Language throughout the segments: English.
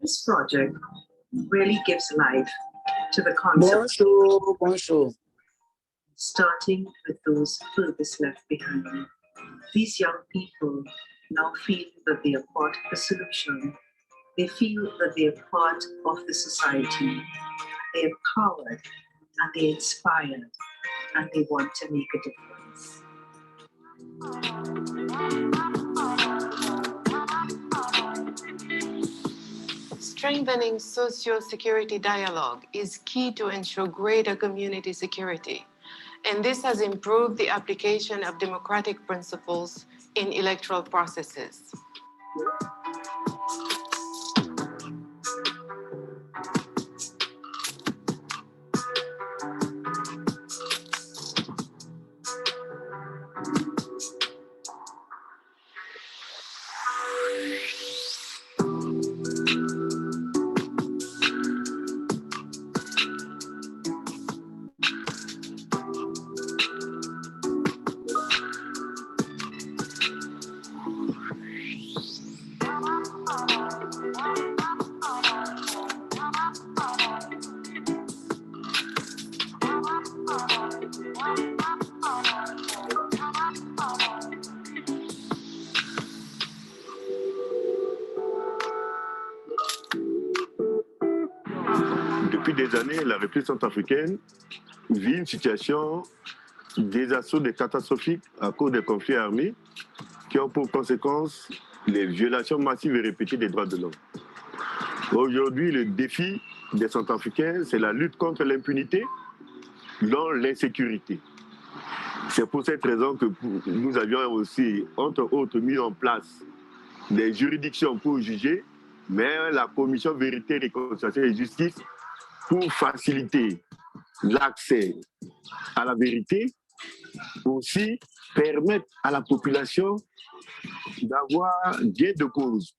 This project really gives life to the concept. Bonjour. Starting with those furthest left behind. These young people now feel that they are part of the solution. They feel that they are part of the society. They are empowered and they are inspired and they want to make a difference. Strengthening socio-security dialogue is key to ensure greater community security, and this has improved the application of democratic principles in electoral processes. Depuis des années, la République centrafricaine vit une situation des assauts catastrophiques à cause des conflits armés qui ont pour conséquence les violations massives et répétées des droits de l'homme. Aujourd'hui, le défi des Centrafricains, c'est la lutte contre l'impunité, dont l'insécurité. C'est pour cette raison que nous avions aussi, entre autres, mis en place des juridictions pour juger, mais la commission vérité, réconciliation et justice pour faciliter l'accès à la vérité, aussi permettre à la population d'avoir gain de cause.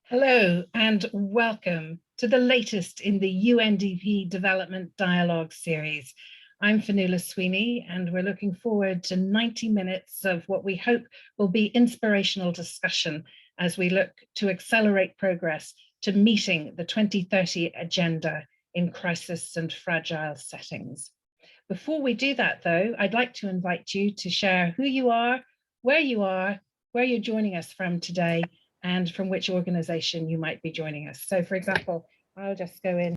Hello and welcome to the latest in the UNDP Development Dialogue series. I'm Fionnuala Sweeney and we're looking forward to 90 minutes of what we hope will be inspirational discussion as we look to accelerate progress to meeting the 2030 agenda in crisis and fragile settings. Before we do that though, I'd like to invite you to share who you are, where you're joining us from today, and from which organization you might be joining us. So for example, I'll just go in.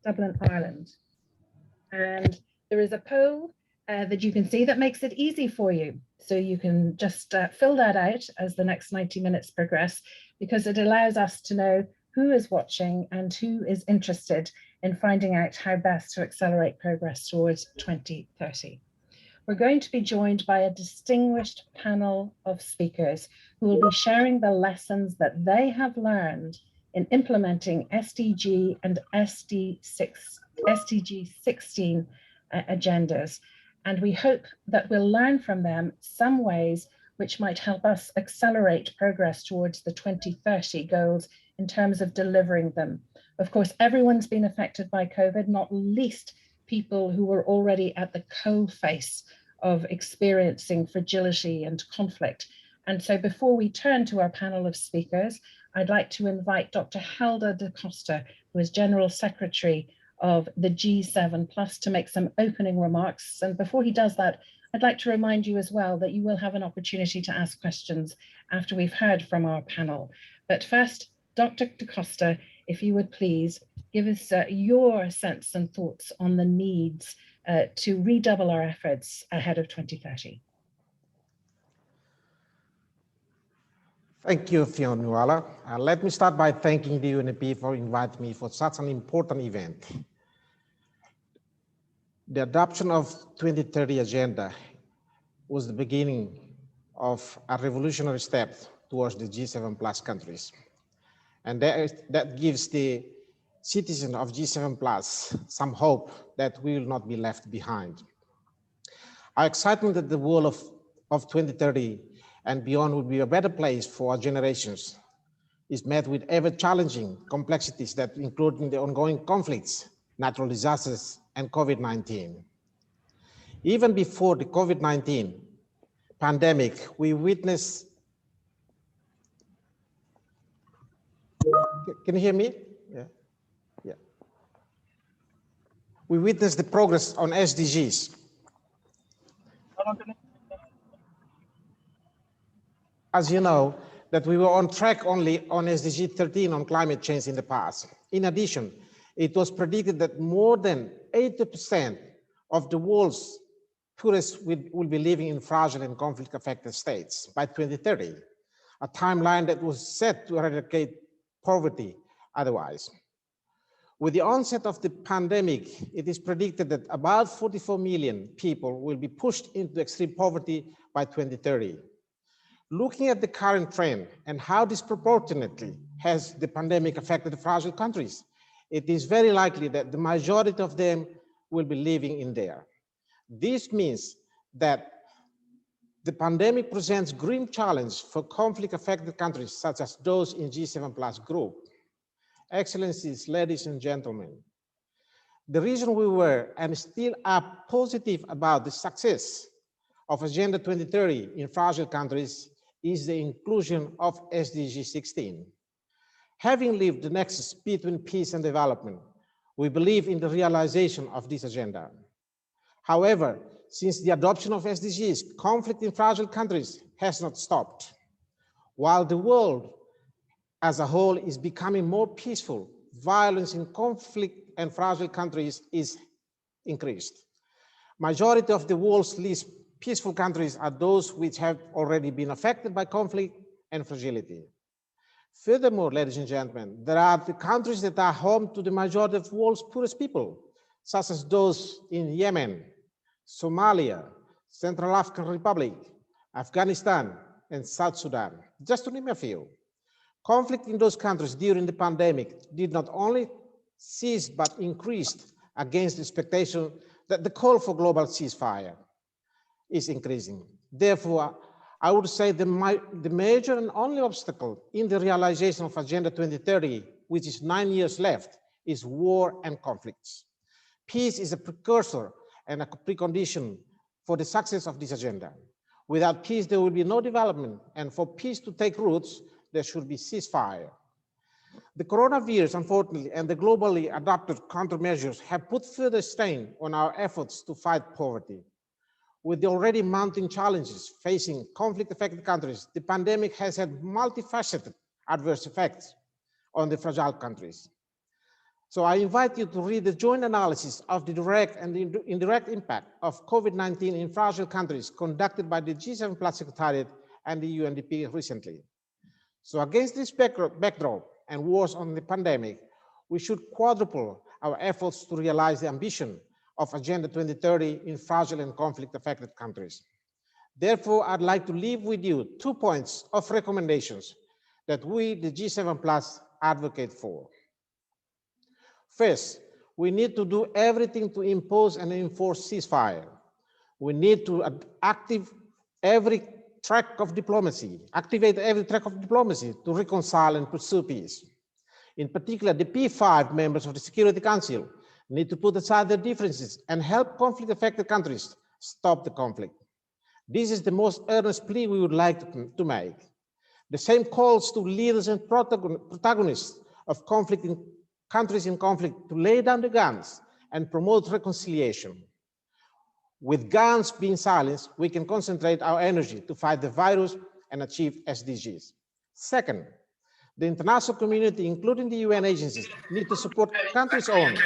Dublin, Ireland. And there is a poll that you can see that makes it easy for you. So you can just fill that out as the next 90 minutes progress, because it allows us to know who is watching and who is interested in finding out how best to accelerate progress towards 2030. We're going to be joined by a distinguished panel of speakers who will be sharing the lessons that they have learned in implementing SDG and SDG 16 agendas. And we hope that we'll learn from them some ways which might help us accelerate progress towards the 2030 goals in terms of delivering them. Of course, everyone's been affected by COVID, not least people who were already at the coalface of experiencing fragility and conflict. And so before we turn to our panel of speakers, I'd like to invite Dr. Helder da Costa, who is General Secretary of the G7+, to make some opening remarks. And before he does that, I'd like to remind you as well that you will have an opportunity to ask questions after we've heard from our panel. But first, Dr. DaCosta, if you would please give us your sense and thoughts on the needs to redouble our efforts ahead of 2030. Thank you, Fiona. Let me start by thanking the UNEP for inviting me for such an important event. The adoption of 2030 agenda was the beginning of a revolutionary step towards the G7 plus countries. And that gives the citizens of G7 plus some hope that we will not be left behind. Our excitement that the world of 2030 and beyond will be a better place for our generations is met with ever challenging complexities that include the ongoing conflicts, natural disasters, and COVID-19. Even before the COVID-19 pandemic, we witnessed, can you hear me? Yeah. We witnessed the progress on SDGs. As you know, that we were on track only on SDG 13 on climate change in the past. In addition, it was predicted that more than 80% of the world's poorest will be living in fragile and conflict-affected states by 2030, a timeline that was set to eradicate poverty otherwise. With the onset of the pandemic, it is predicted that about 44 million people will be pushed into extreme poverty by 2030. Looking at the current trend and how disproportionately has the pandemic affected the fragile countries, it is very likely that the majority of them will be living in there. This means that the pandemic presents grim challenge for conflict-affected countries such as those in G7 plus group. Excellencies, ladies and gentlemen, the reason we were and still are positive about the success of Agenda 2030 in fragile countries is the inclusion of SDG 16. Having lived the nexus between peace and development, we believe in the realization of this agenda. However, since the adoption of SDGs, conflict in fragile countries has not stopped. While the world as a whole is becoming more peaceful, violence in conflict and fragile countries is increased. Majority of the world's least peaceful countries are those which have already been affected by conflict and fragility. Furthermore, ladies and gentlemen, there are the countries that are home to the majority of the world's poorest people, such as those in Yemen, Somalia, Central African Republic, Afghanistan, and South Sudan, just to name a few. Conflict in those countries during the pandemic did not only cease, but increased against the expectation that the call for global ceasefire is increasing. Therefore, I would say the major and only obstacle in the realization of Agenda 2030, which is 9 years left, is war and conflicts. Peace is a precursor and a precondition for the success of this agenda. Without peace, there will be no development, and for peace to take roots, there should be ceasefire. The coronavirus, unfortunately, and the globally adopted countermeasures have put further strain on our efforts to fight poverty. With the already mounting challenges facing conflict-affected countries, the pandemic has had multifaceted adverse effects on the fragile countries. So I invite you to read the joint analysis of the direct and the indirect impact of COVID-19 in fragile countries conducted by the G7 Plus Secretariat and the UNDP recently. So against this backdrop and wars on the pandemic, we should quadruple our efforts to realize the ambition of Agenda 2030 in fragile and conflict-affected countries. Therefore, I'd like to leave with you 2 points of recommendations that we, the G7 Plus, advocate for. First, we need to do everything to impose and enforce ceasefire. We need to activate every track of diplomacy to reconcile and pursue peace. In particular, the P5 members of the Security Council need to put aside their differences and help conflict-affected countries stop the conflict. This is the most earnest plea we would like to make. The same calls to leaders and protagonists of conflict in countries in conflict to lay down the guns and promote reconciliation. With guns being silenced, we can concentrate our energy to fight the virus and achieve SDGs. Second, the international community, including the UN agencies, need to support countries' own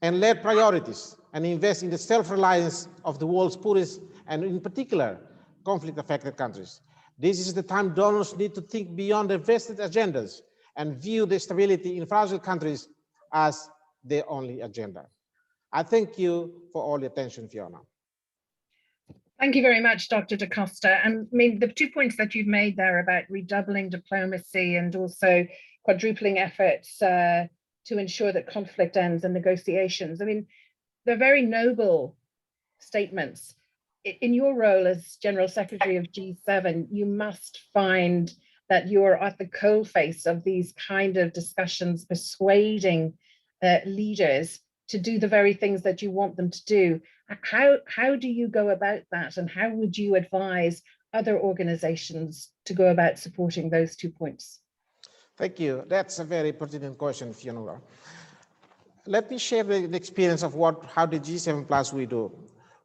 and led priorities and invest in the self-reliance of the world's poorest and in particular, conflict-affected countries. This is the time donors need to think beyond their vested agendas and view the stability in fragile countries as their only agenda. I thank you for all the attention, Fiona. Thank you very much, Dr. Da Costa. And I mean, the 2 points that you've made there about redoubling diplomacy and also quadrupling efforts to ensure that conflict ends and negotiations, I mean, they're very noble statements. In your role as General Secretary of G7, you must find that you're at the coalface of these kind of discussions, persuading leaders to do the very things that you want them to do. How do you go about that, and how would you advise other organizations to go about supporting those 2 points? Thank you. That's a very pertinent question, Fiona. Let me share the experience of how the G7 Plus we do.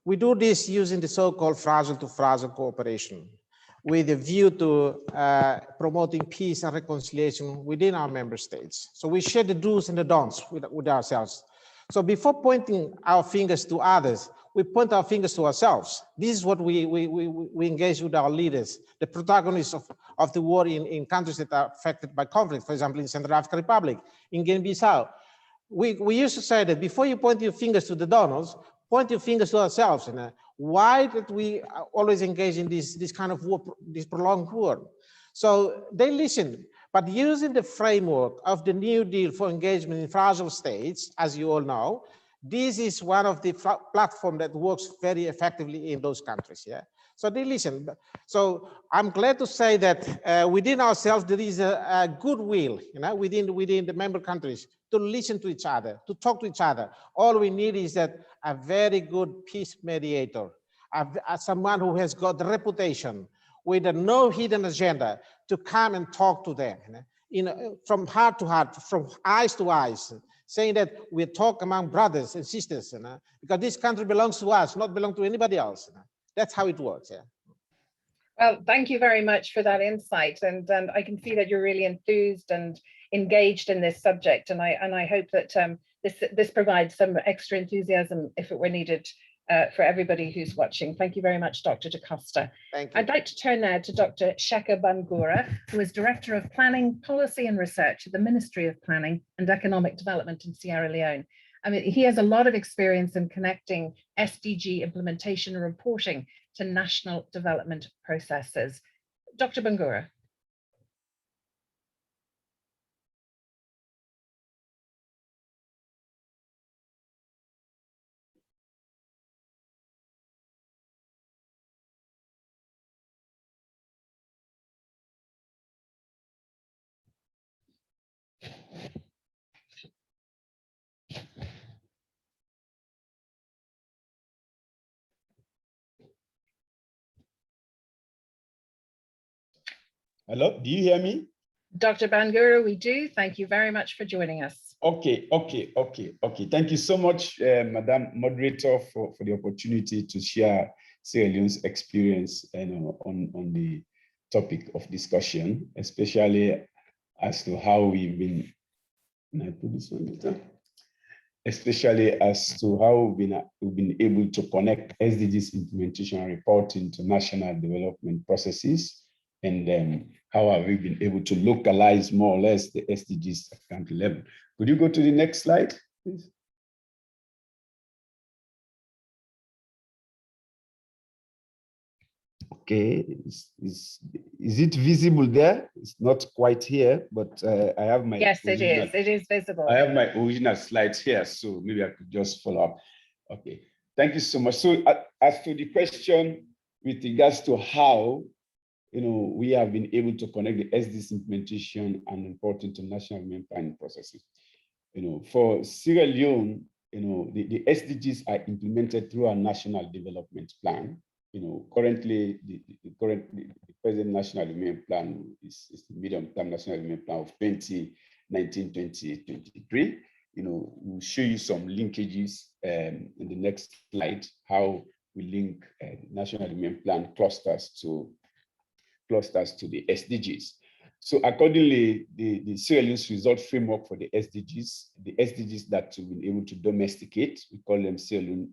We do this using the so-called fragile to fragile cooperation with a view to promoting peace and reconciliation within our member states. So we share the do's and the don'ts with ourselves. So before pointing our fingers to others, we point our fingers to ourselves. This is what we engage with our leaders, the protagonists of the war in countries that are affected by conflict, for example, in Central African Republic, in Guinea-Bissau. We used to say that before you point your fingers to the donors, point your fingers to ourselves. And why did we always engage in this kind of war, this prolonged war? So they listened, but using the framework of the New Deal for engagement in fragile states, as you all know, this is one of the platforms that works very effectively in those countries. Yeah. So they listen. So I'm glad to say that within ourselves there is a goodwill, within the member countries to listen to each other, to talk to each other. All we need is that a very good peace mediator, someone who has got the reputation with no hidden agenda to come and talk to them, from heart to heart, from eyes to eyes, saying that we talk among brothers and sisters, because this country belongs to us, not belong to anybody else. That's how it works. Yeah. Well, thank you very much for that insight, and I can see that you're really enthused and engaged in this subject, and I hope that this provides some extra enthusiasm if it were needed for everybody who's watching. Thank you very much, Dr. Da Costa. Thank you. I'd like to turn now to Dr. Sheka Bangura, who is Director of Planning, Policy and Research at the Ministry of Planning and Economic Development in Sierra Leone. I mean, he has a lot of experience in connecting SDG implementation and reporting to national development processes. Dr. Bangura. Hello, do you hear me? Dr. Bangura, we do. Thank you very much for joining us. Okay. Thank you so much, Madam Moderator, for the opportunity to share Sierra Leone's experience on the topic of discussion, especially as to how we've been, especially as to how we've been able to connect SDGs implementation and reporting to national development processes, and how have we been able to localize more or less the SDGs at country level. Could you go to the next slide, please? Okay, is it visible there? It's not quite here, but I have my— Yes, it is. It is visible. I have my original slides here, so maybe I could just follow up. Okay, thank you so much. So as to the question with regards to how we have been able to connect the SDGs implementation and reporting to national development planning processes. For Sierra Leone, the SDGs are implemented through our national development plan. Currently, the present national development plan is the medium-term national development plan of 2019-2023. we'll show you some linkages in the next slide, how we link National Development Plan clusters to the SDGs. So accordingly, the Sierra Leone's result framework for the SDGs that we've been able to domesticate, we call them Sierra Leone,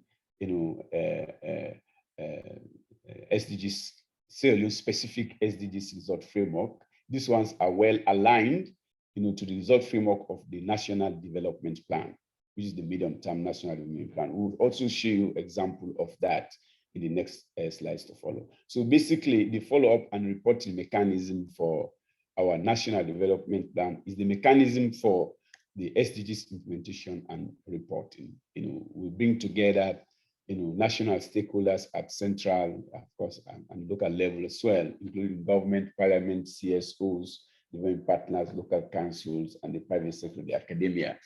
SDGs, Sierra Leone specific SDGs result framework. These ones are well aligned, to the result framework of the National Development Plan, which is the medium-term National Development Plan. We'll also show you an example of that in the next slides to follow. So basically, the follow-up and reporting mechanism for our National Development Plan is the mechanism for the SDGs implementation and reporting. We bring together, national stakeholders at central, of course, and local level as well, including government, parliament, CSOs, development partners, local councils, and the private sector, the academia.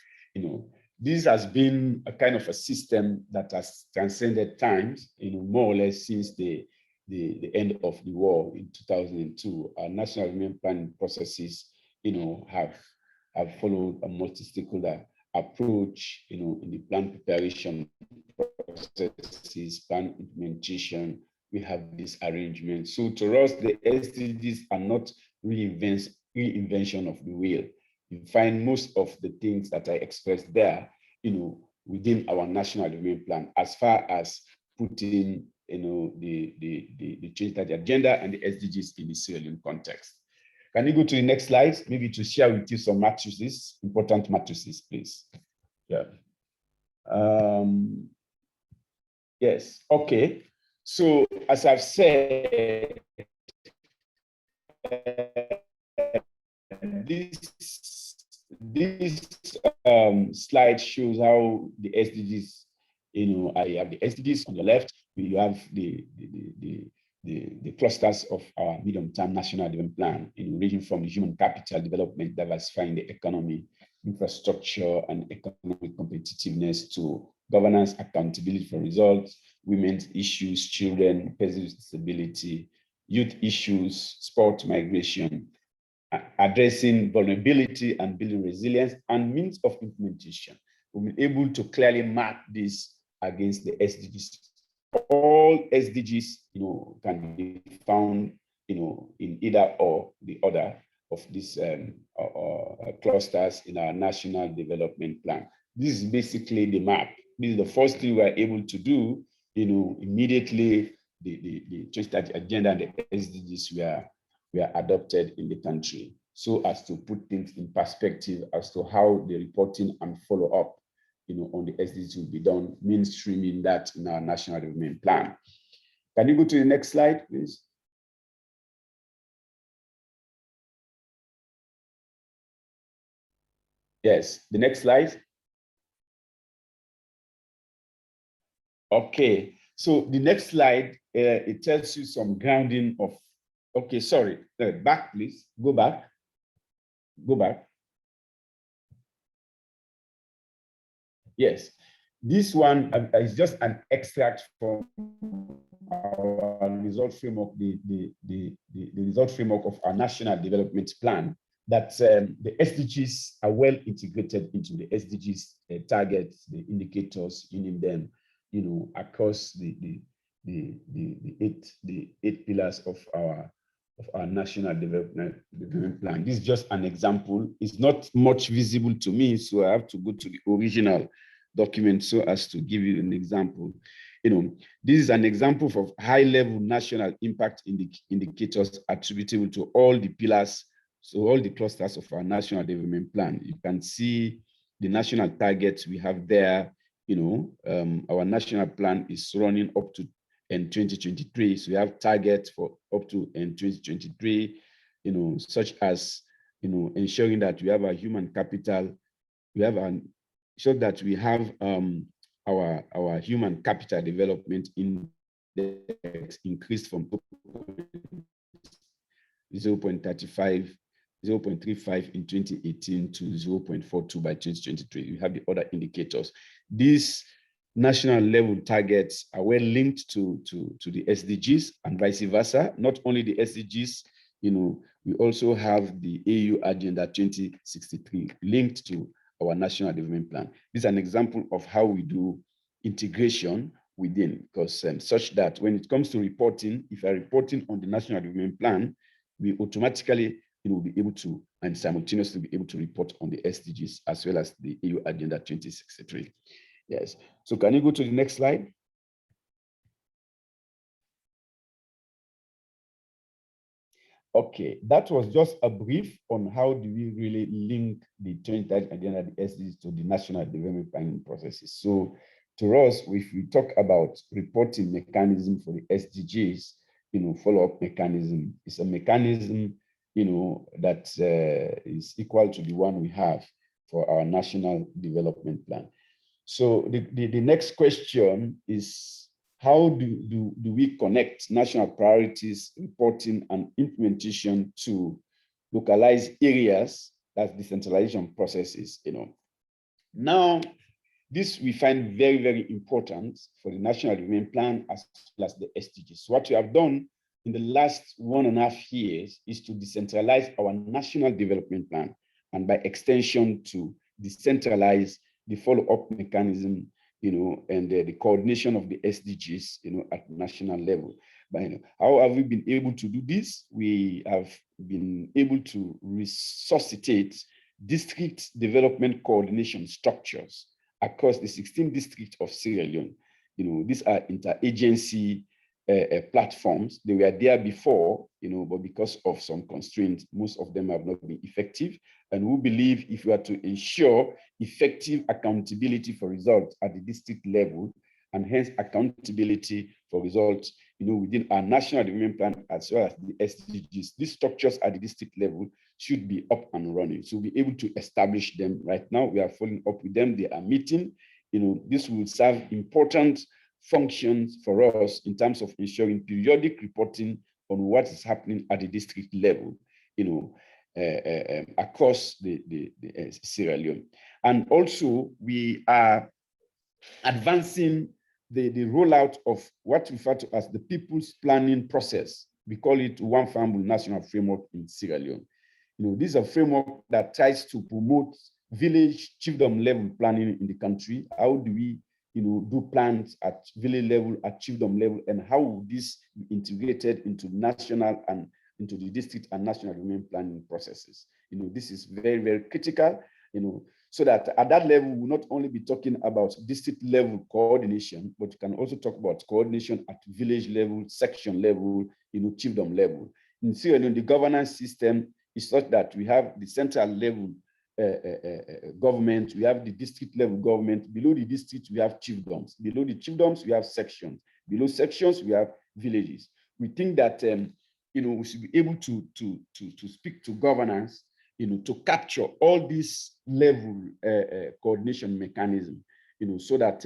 This has been a kind of a system that has transcended times, more or less since the end of the war in 2002. Our national development planning processes, have followed a multi-stakeholder approach, in the plan preparation processes, plan implementation. We have this arrangement. So to us, the SDGs are not reinvention of the wheel. You find most of the things that I expressed there, within our national development plan, as far as putting, the change that the agenda and the SDGs in the Sierra Leone context. Can you go to the next slide, maybe to share with you some matrices, important matrices, please? Yeah. Yes. Okay. So as I've said, this slide shows how the SDGs, I have the SDGs on the left, you have the clusters of our medium-term national development plan, ranging from the human capital development, diversifying the economy, infrastructure and economic competitiveness, to governance, accountability for results, women's issues, children, persons with disability, youth issues, sport, migration, addressing vulnerability and building resilience, and means of implementation. We'll be able to clearly map this against the SDGs. All SDGs, can be found, in either or the other of these clusters in our national development plan. This is basically the map. This is the first thing we are able to do, immediately the change that agenda and the SDGs were adopted in the country, so as to put things in perspective as to how the reporting and follow-up, on the SDGs will be done, mainstreaming that in our national development plan. Can you go to the next slide, please? Yes, the next slide. Okay, so the next slide, it tells you some grounding of, okay, sorry, back please, go back. Yes, this one is just an extract from our result framework, the result framework of our national development plan, that the SDGs are well integrated into the SDGs targets, the indicators, uniting them, across the eight pillars of our national development plan. This is just an example. It's not much visible to me, so I have to go to the original document so as to give you an example. This is an example of high-level national impact indicators attributable to all the pillars, so all the clusters of our national development plan. You can see the national targets we have there. Our national plan is running up to in 2023. So we have targets for up to in 2023, such as, ensuring that we have a human capital, so that we have our human capital development index increased from 0.35 in 2018 to 0.42 by 2023. We have the other indicators. These national level targets are well linked to the SDGs and vice versa. Not only the SDGs, we also have the AU Agenda 2063 linked to our national development plan. This is an example of how we do integration within, because such that when it comes to reporting, if you're reporting on the national development plan, we automatically be able to and simultaneously be able to report on the SDGs as well as the EU Agenda 2063. Yes. So can you go to the next slide? Okay, that was just a brief on how do we really link the 2030 Agenda, the SDGs, to the national development planning processes. So to us, if we talk about reporting mechanism for the SDGs, follow-up mechanism is a mechanism, that is equal to the one we have for our national development plan. So the next question is, how do we connect national priorities, reporting, and implementation to localized areas, that's decentralization processes, Now, this we find very, very important for the National Development Plan as well as the SDGs. What we have done in the last 1.5 years is to decentralize our National Development Plan, and by extension to decentralize the follow-up mechanism, and the coordination of the SDGs, at national level. But how have we been able to do this? We have been able to resuscitate district development coordination structures across the 16 districts of Sierra Leone. These are interagency platforms. They were there before, but because of some constraints, most of them have not been effective. And we believe if we are to ensure effective accountability for results at the district level, and hence accountability for results, within our national development plan as well as the SDGs, these structures at the district level should be up and running. So we'll be able to establish them right now. We are following up with them. They are meeting. This will serve important functions for us in terms of ensuring periodic reporting on what is happening at the district level, across the Sierra Leone. And also, we are advancing the rollout of what we refer to as the people's planning process. We call it One Family National Framework in Sierra Leone. This is a framework that tries to promote village chiefdom level planning in the country. How do we do plans at village level, at chiefdom level, and how will this be integrated into national and into the district and national development planning processes? This is very, very critical, so that at that level, we'll not only be talking about district level coordination, but we can also talk about coordination at village level, section level, chiefdom level. In Sierra Leone, the governance system is such that we have the central level government, we have the district level government. Below the district, we have chiefdoms. Below the chiefdoms, we have sections. Below sections, we have villages. We think that we should be able to speak to governance, to capture all these level coordination mechanism, so that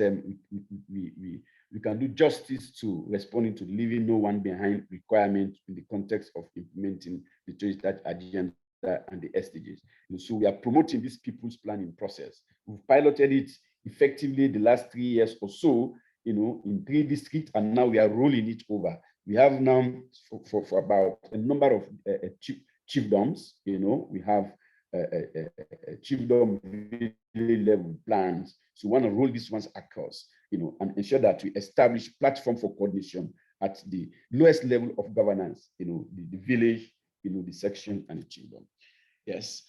we can do justice to responding to the leaving no one behind requirement in the context of implementing the 2030 agenda and the SDGs. So we are promoting this people's planning process. We've piloted it effectively the last 3 years or so, in 3 districts, and now we are rolling it over. We have now for about a number of chiefdoms, we have chiefdom level plans. So we want to roll these ones across, and ensure that we establish platform for coordination at the lowest level of governance, the village, the section, and the chiefdom. Yes.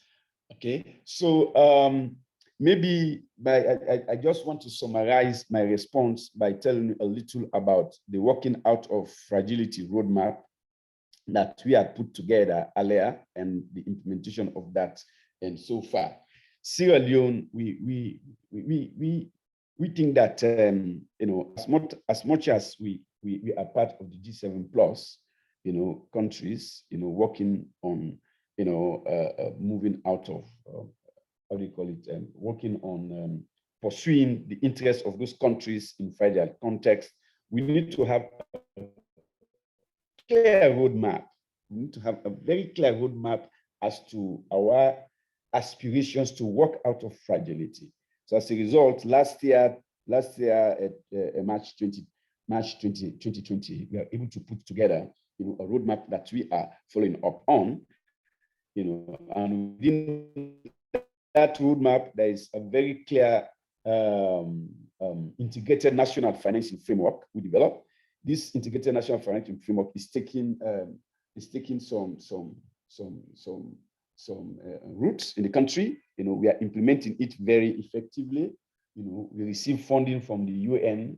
Okay. So maybe I just want to summarize my response by telling you a little about the working out of fragility roadmap that we had put together earlier and the implementation of that. And so far, Sierra Leone, we think that as much as we are part of the G7 plus, countries, working on moving out of how do you call it, working on pursuing the interests of those countries in fragile context, we need to have a clear roadmap. We need to have a very clear roadmap as to our aspirations to work out of fragility. So as a result, last year at March 2020, we are able to put together a roadmap that we are following up on, and within that roadmap, there is a very clear integrated national financing framework we developed. This integrated national financing framework is taking some routes in the country. We are implementing it very effectively. We receive funding from the UN,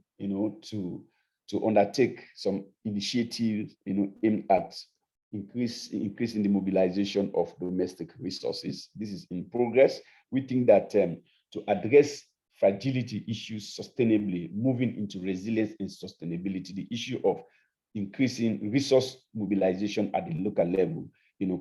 to undertake some initiatives, aimed at increasing the mobilization of domestic resources. This is in progress. We think that to address fragility issues sustainably, moving into resilience and sustainability, the issue of increasing resource mobilization at the local level,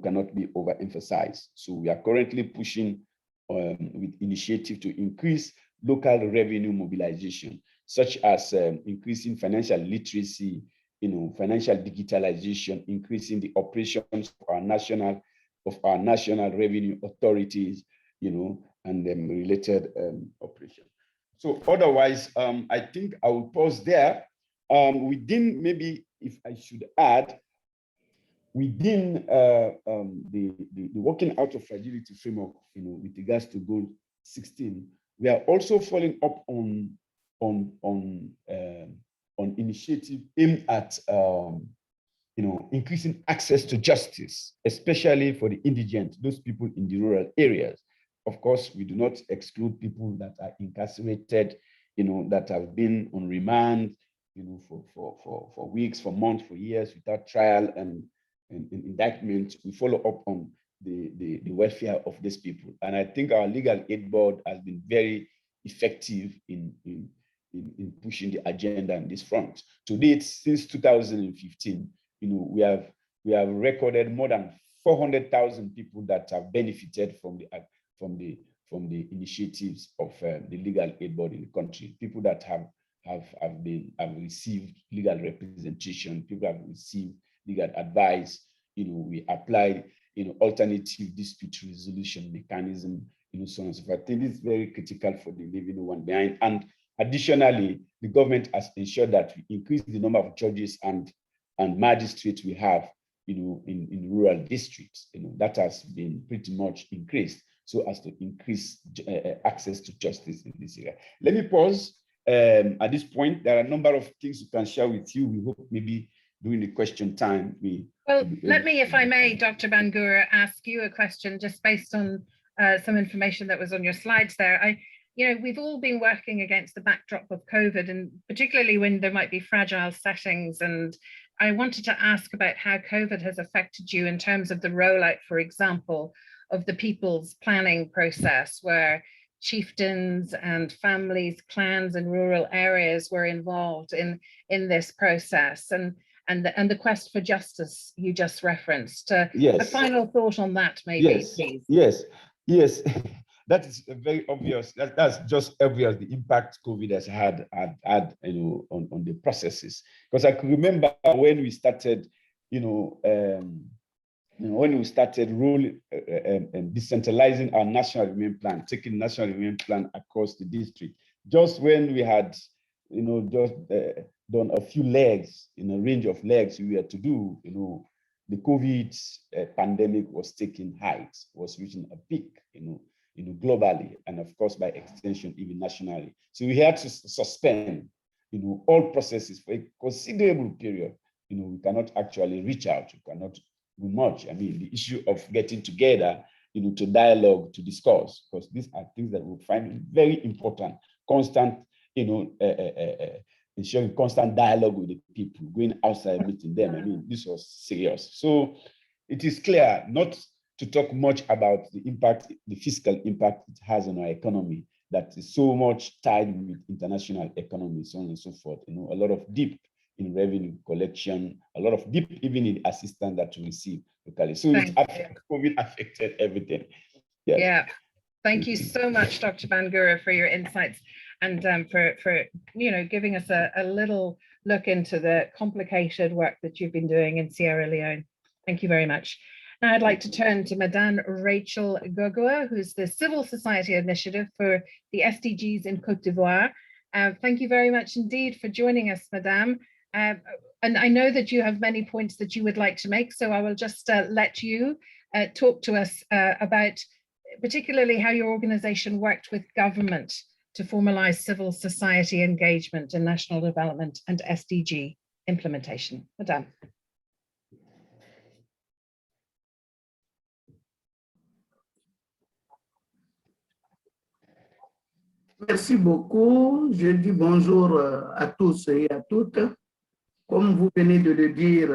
cannot be overemphasized. So we are currently pushing with initiative to increase local revenue mobilization, such as increasing financial literacy, financial digitalization, increasing the operations of our national revenue authorities, and related operations. So otherwise, I think I will pause there. Within, maybe if I should add, within the working out of fragility framework, with regards to goal 16, we are also following up on initiative aimed at increasing access to justice, especially for the indigent, those people in the rural areas. Of course, we do not exclude people that are incarcerated, that have been on remand, for weeks, for months, for years, without trial and indictment. We follow up on the welfare of these people. And I think our legal aid board has been very effective in pushing the agenda on this front. To date, since 2015, we have recorded more than 400,000 people that have benefited from the initiatives of the legal aid board in the country. People that have received legal representation, people have received legal advice. We applied alternative dispute resolution mechanism, so on and so forth. I think it's very critical for the leaving no one behind. And additionally, the government has ensured that we increase the number of judges and magistrates we have, in rural districts. That has been pretty much increased so as to increase access to justice in this area. Let me pause. At this point, there are a number of things we can share with you. We hope maybe during the question time, well, let me, if I may, Dr. Bangura, ask you a question just based on some information that was on your slides there. We've all been working against the backdrop of COVID, and particularly when there might be fragile settings. And I wanted to ask about how COVID has affected you in terms of the rollout, for example, of the people's planning process, where chieftains and families, clans in rural areas were involved in this process, and the quest for justice you just referenced. Yes. A final thought on that, maybe, please. Yes. That is very obvious. That's just obvious, the impact COVID has had on the processes. Because I can remember when we started, when we started rolling and decentralizing our national development plan, taking national development plan across the district, just when we had, done a few legs, a range of legs we had to do, the COVID pandemic was taking height, was reaching a peak, globally, and of course, by extension, even nationally. So we had to suspend, all processes for a considerable period. We cannot actually reach out, we cannot do much. I mean, the issue of getting together, to dialogue, to discuss, because these are things that we find very important, constant, ensuring constant dialogue with the people, going outside, meeting them. I mean, this was serious. So it is clear not to talk much about the impact, the fiscal impact it has on our economy, that is so much tied with international economy, so on and so forth. A lot of dip in revenue collection, a lot of dip even in assistance that we receive locally. So COVID affected everything. Yes. Yeah. Thank you so much, Dr. Bangura, for your insights and for giving us a little look into the complicated work that you've been doing in Sierra Leone. Thank you very much. Now I'd like to turn to Madame Rachel Gurgler, who's the Civil Society Initiative for the SDGs in Côte d'Ivoire. Thank you very much indeed for joining us, Madame. And I know that you have many points that you would like to make, so I will just let you talk to us about particularly how your organization worked with government to formalize civil society engagement in national development and SDG implementation. Madame. Merci beaucoup. Je dis bonjour à tous et à toutes. Comme vous venez de le dire,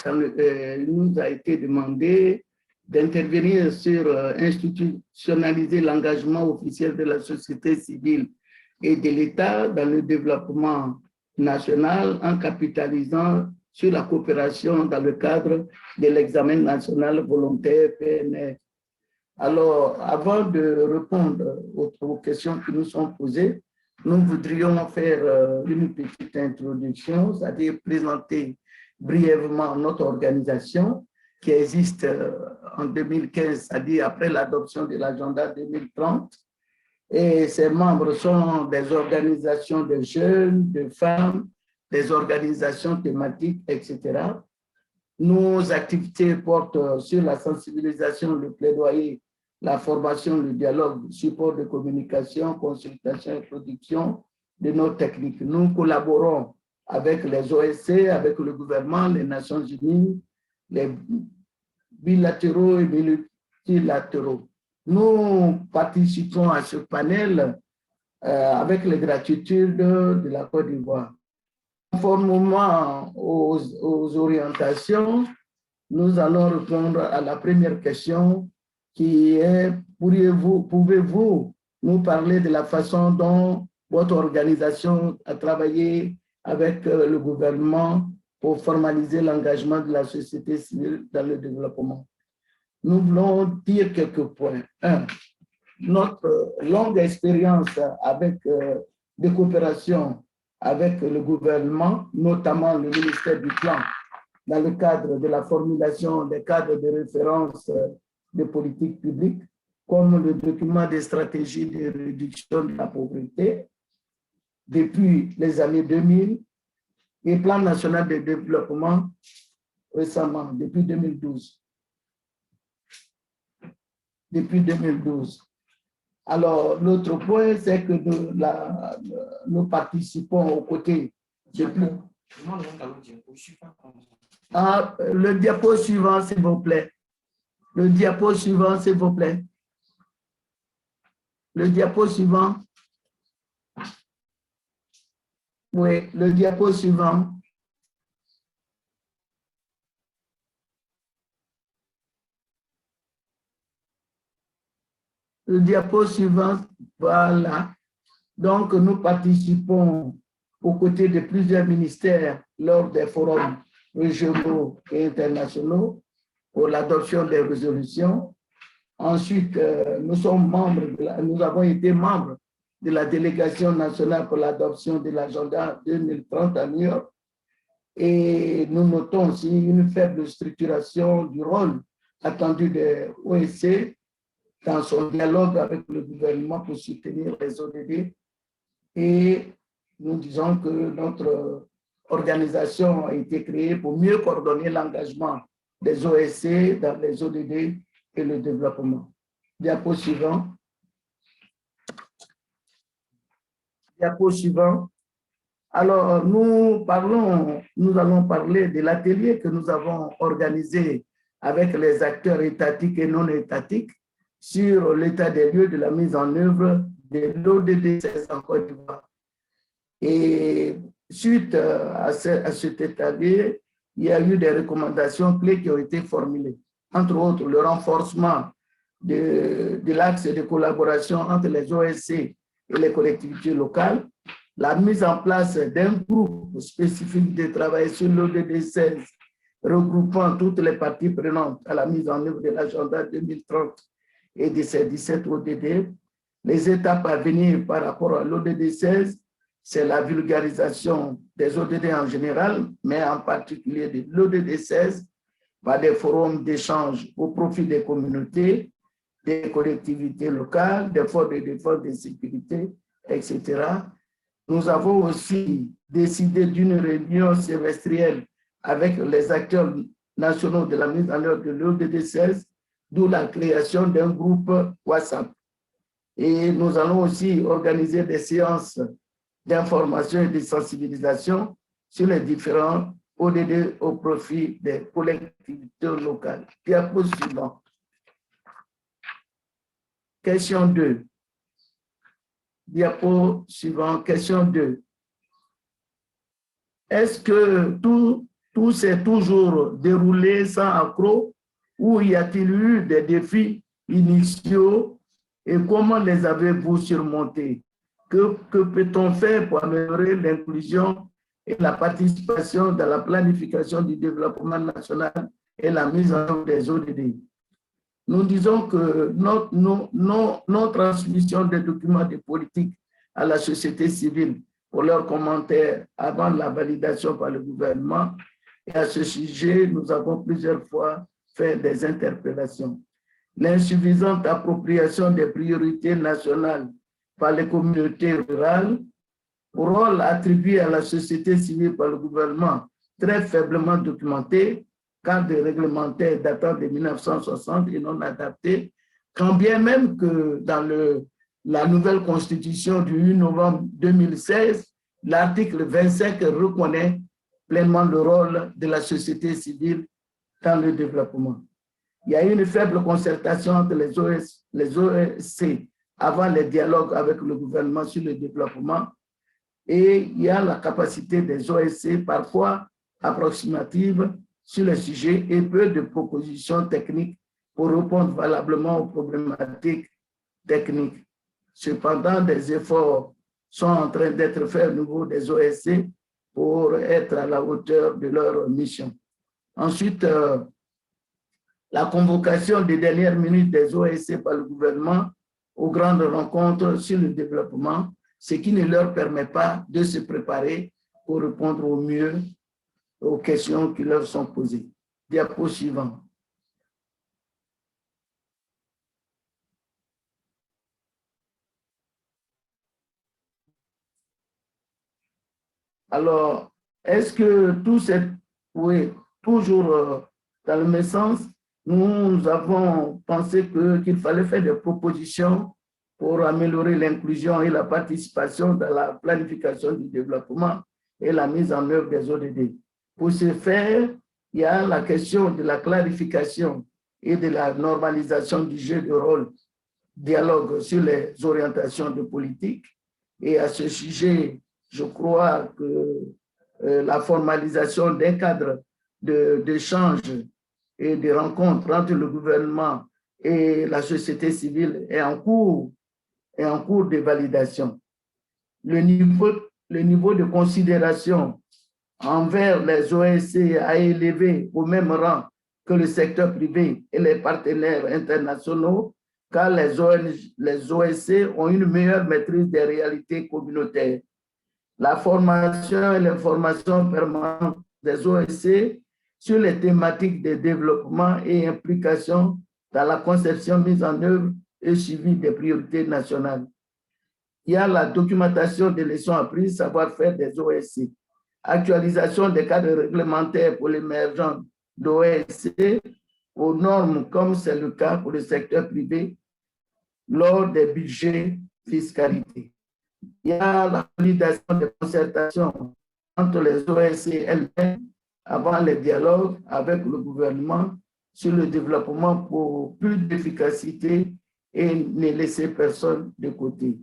il nous a été demandé d'intervenir sur institutionnaliser l'engagement officiel de la société civile et de l'État dans le développement national en capitalisant sur la coopération dans le cadre de l'examen national volontaire PNR. Alors, avant de répondre aux questions qui nous sont posées, nous voudrions faire une petite introduction, c'est-à-dire présenter brièvement notre organisation qui existe en 2015, c'est-à-dire après l'adoption de l'agenda 2030. Et ces membres sont des organisations de jeunes, de femmes, des organisations thématiques, etc. Nos activités portent sur la sensibilisation, le plaidoyer, la formation, le dialogue, le support de communication, consultation et production de nos techniques. Nous collaborons avec les OSC, avec le gouvernement, les Nations Unies, les bilatéraux et multilatéraux. Nous participons à ce panel avec les gratitudes de la Côte d'Ivoire. Conformément aux orientations, nous allons répondre à la première question qui est, pouvez-vous nous parler de la façon dont votre organisation a travaillé avec le gouvernement pour formaliser l'engagement de la société civile dans le développement? Nous voulons dire quelques points. Un, notre longue expérience avec des coopérations avec le gouvernement, notamment le ministère du Plan, dans le cadre de la formulation des cadres de référence de politique publique, comme le document des stratégies de réduction de la pauvreté depuis les années 2000 et Plan national de développement récemment, depuis 2012. Depuis 2012. Alors, l'autre point, c'est que nous participons aux côtés de plus... Ah, le diapo suivant, s'il vous plaît. Le diapo suivant, s'il vous plaît. Le diapo suivant. Oui, le diapo suivant. Le diapo suivant, voilà. Donc, nous participons aux côtés de plusieurs ministères lors des forums régionaux et internationaux pour l'adoption des résolutions. Ensuite, nous avons été membres de la délégation nationale pour l'adoption de l'agenda 2030 à New York. Et nous notons aussi une faible structuration du rôle attendu des OSC dans son dialogue avec le gouvernement pour soutenir les ODD. Et nous disons que notre organisation a été créée pour mieux coordonner l'engagement des OSC dans les ODD et le développement. Diapo suivant. Diapo suivant. Alors, nous allons parler de l'atelier que nous avons organisé avec les acteurs étatiques et non étatiques sur l'état des lieux de la mise en œuvre de l'ODD 16 en Côte d'Ivoire. Et suite à cet atelier, il y a eu des recommandations clés qui ont été formulées. Entre autres, le renforcement de l'axe de collaboration entre les OSC et les collectivités locales, la mise en place d'un groupe spécifique de travail sur l'ODD 16, regroupant toutes les parties prenantes à la mise en œuvre de l'agenda 2030 et de ces 17 ODD. Les étapes à venir par rapport à l'ODD 16, c'est la vulgarisation des ODD en général, mais en particulier de l'ODD 16 par des forums d'échange au profit des communautés, des collectivités locales, des forces de défense et de sécurité, etc. Nous avons aussi décidé d'une réunion semestrielle avec les acteurs nationaux de la mise en œuvre de l'ODD 16 d'où la création d'un groupe WhatsApp. Et nous allons aussi organiser des séances d'information et de sensibilisation sur les différents ODD au profit des collectivités locales. Diapo suivant. Question 2. Diapo suivant, question 2. Est-ce que tout s'est toujours déroulé sans accroc ou y a-t-il eu des défis initiaux et comment les avez-vous surmontés? Que peut-on faire pour améliorer l'inclusion et la participation dans la planification du développement national et la mise en œuvre des ODD? Nous disons que non-transmission des documents de politique à la société civile pour leurs commentaires avant la validation par le gouvernement. Et à ce sujet, nous avons plusieurs fois fait des interpellations. L'insuffisante appropriation des priorités nationales par les communautés rurales, rôle attribué à la société civile par le gouvernement, très faiblement documenté, cadre réglementaire datant de 1960 et non adapté, quand bien même que dans la nouvelle constitution du 8 novembre 2016, l'article 25 reconnaît pleinement le rôle de la société civile dans le développement. Il y a une faible concertation entre les OSC avant les dialogues avec le gouvernement sur le développement et il y a la capacité des OSC parfois approximative sur le sujet et peu de propositions techniques pour répondre valablement aux problématiques techniques. Cependant, des efforts sont en train d'être faits au niveau des OSC pour être à la hauteur de leur mission. Ensuite, la convocation des dernières minutes des OSC par le gouvernement aux grandes rencontres sur le développement, ce qui ne leur permet pas de se préparer pour répondre au mieux aux questions qui leur sont posées. Diapo suivant. Alors, est-ce que tout c'est, oui, toujours dans le même sens, nous avons pensé qu'il fallait faire des propositions pour améliorer l'inclusion et la participation dans la planification du développement et la mise en œuvre des ODD. Pour ce faire, il y a la question de la clarification et de la normalisation du jeu de rôle, dialogue sur les orientations de politique. Et à ce sujet, je crois que la formalisation d'un cadre d'échange et de rencontres entre le gouvernement et la société civile est en cours de validation. Le niveau de considération envers les OSC a élevé au même rang que le secteur privé et les partenaires internationaux, car les OSC ont une meilleure maîtrise des réalités communautaires. La formation et l'information permanente des OSC sur les thématiques de développement et implication dans la conception, mise en œuvre et suivi des priorités nationales. Il y a la documentation des leçons apprises, savoir-faire des OSC, actualisation des cadres réglementaires pour l'émergence d'OSC aux normes comme c'est le cas pour le secteur privé lors des budgets fiscalité. Il y a la validation des concertations entre les OSC elles-mêmes avant les dialogues avec le gouvernement sur le développement pour plus d'efficacité et ne laisser personne de côté.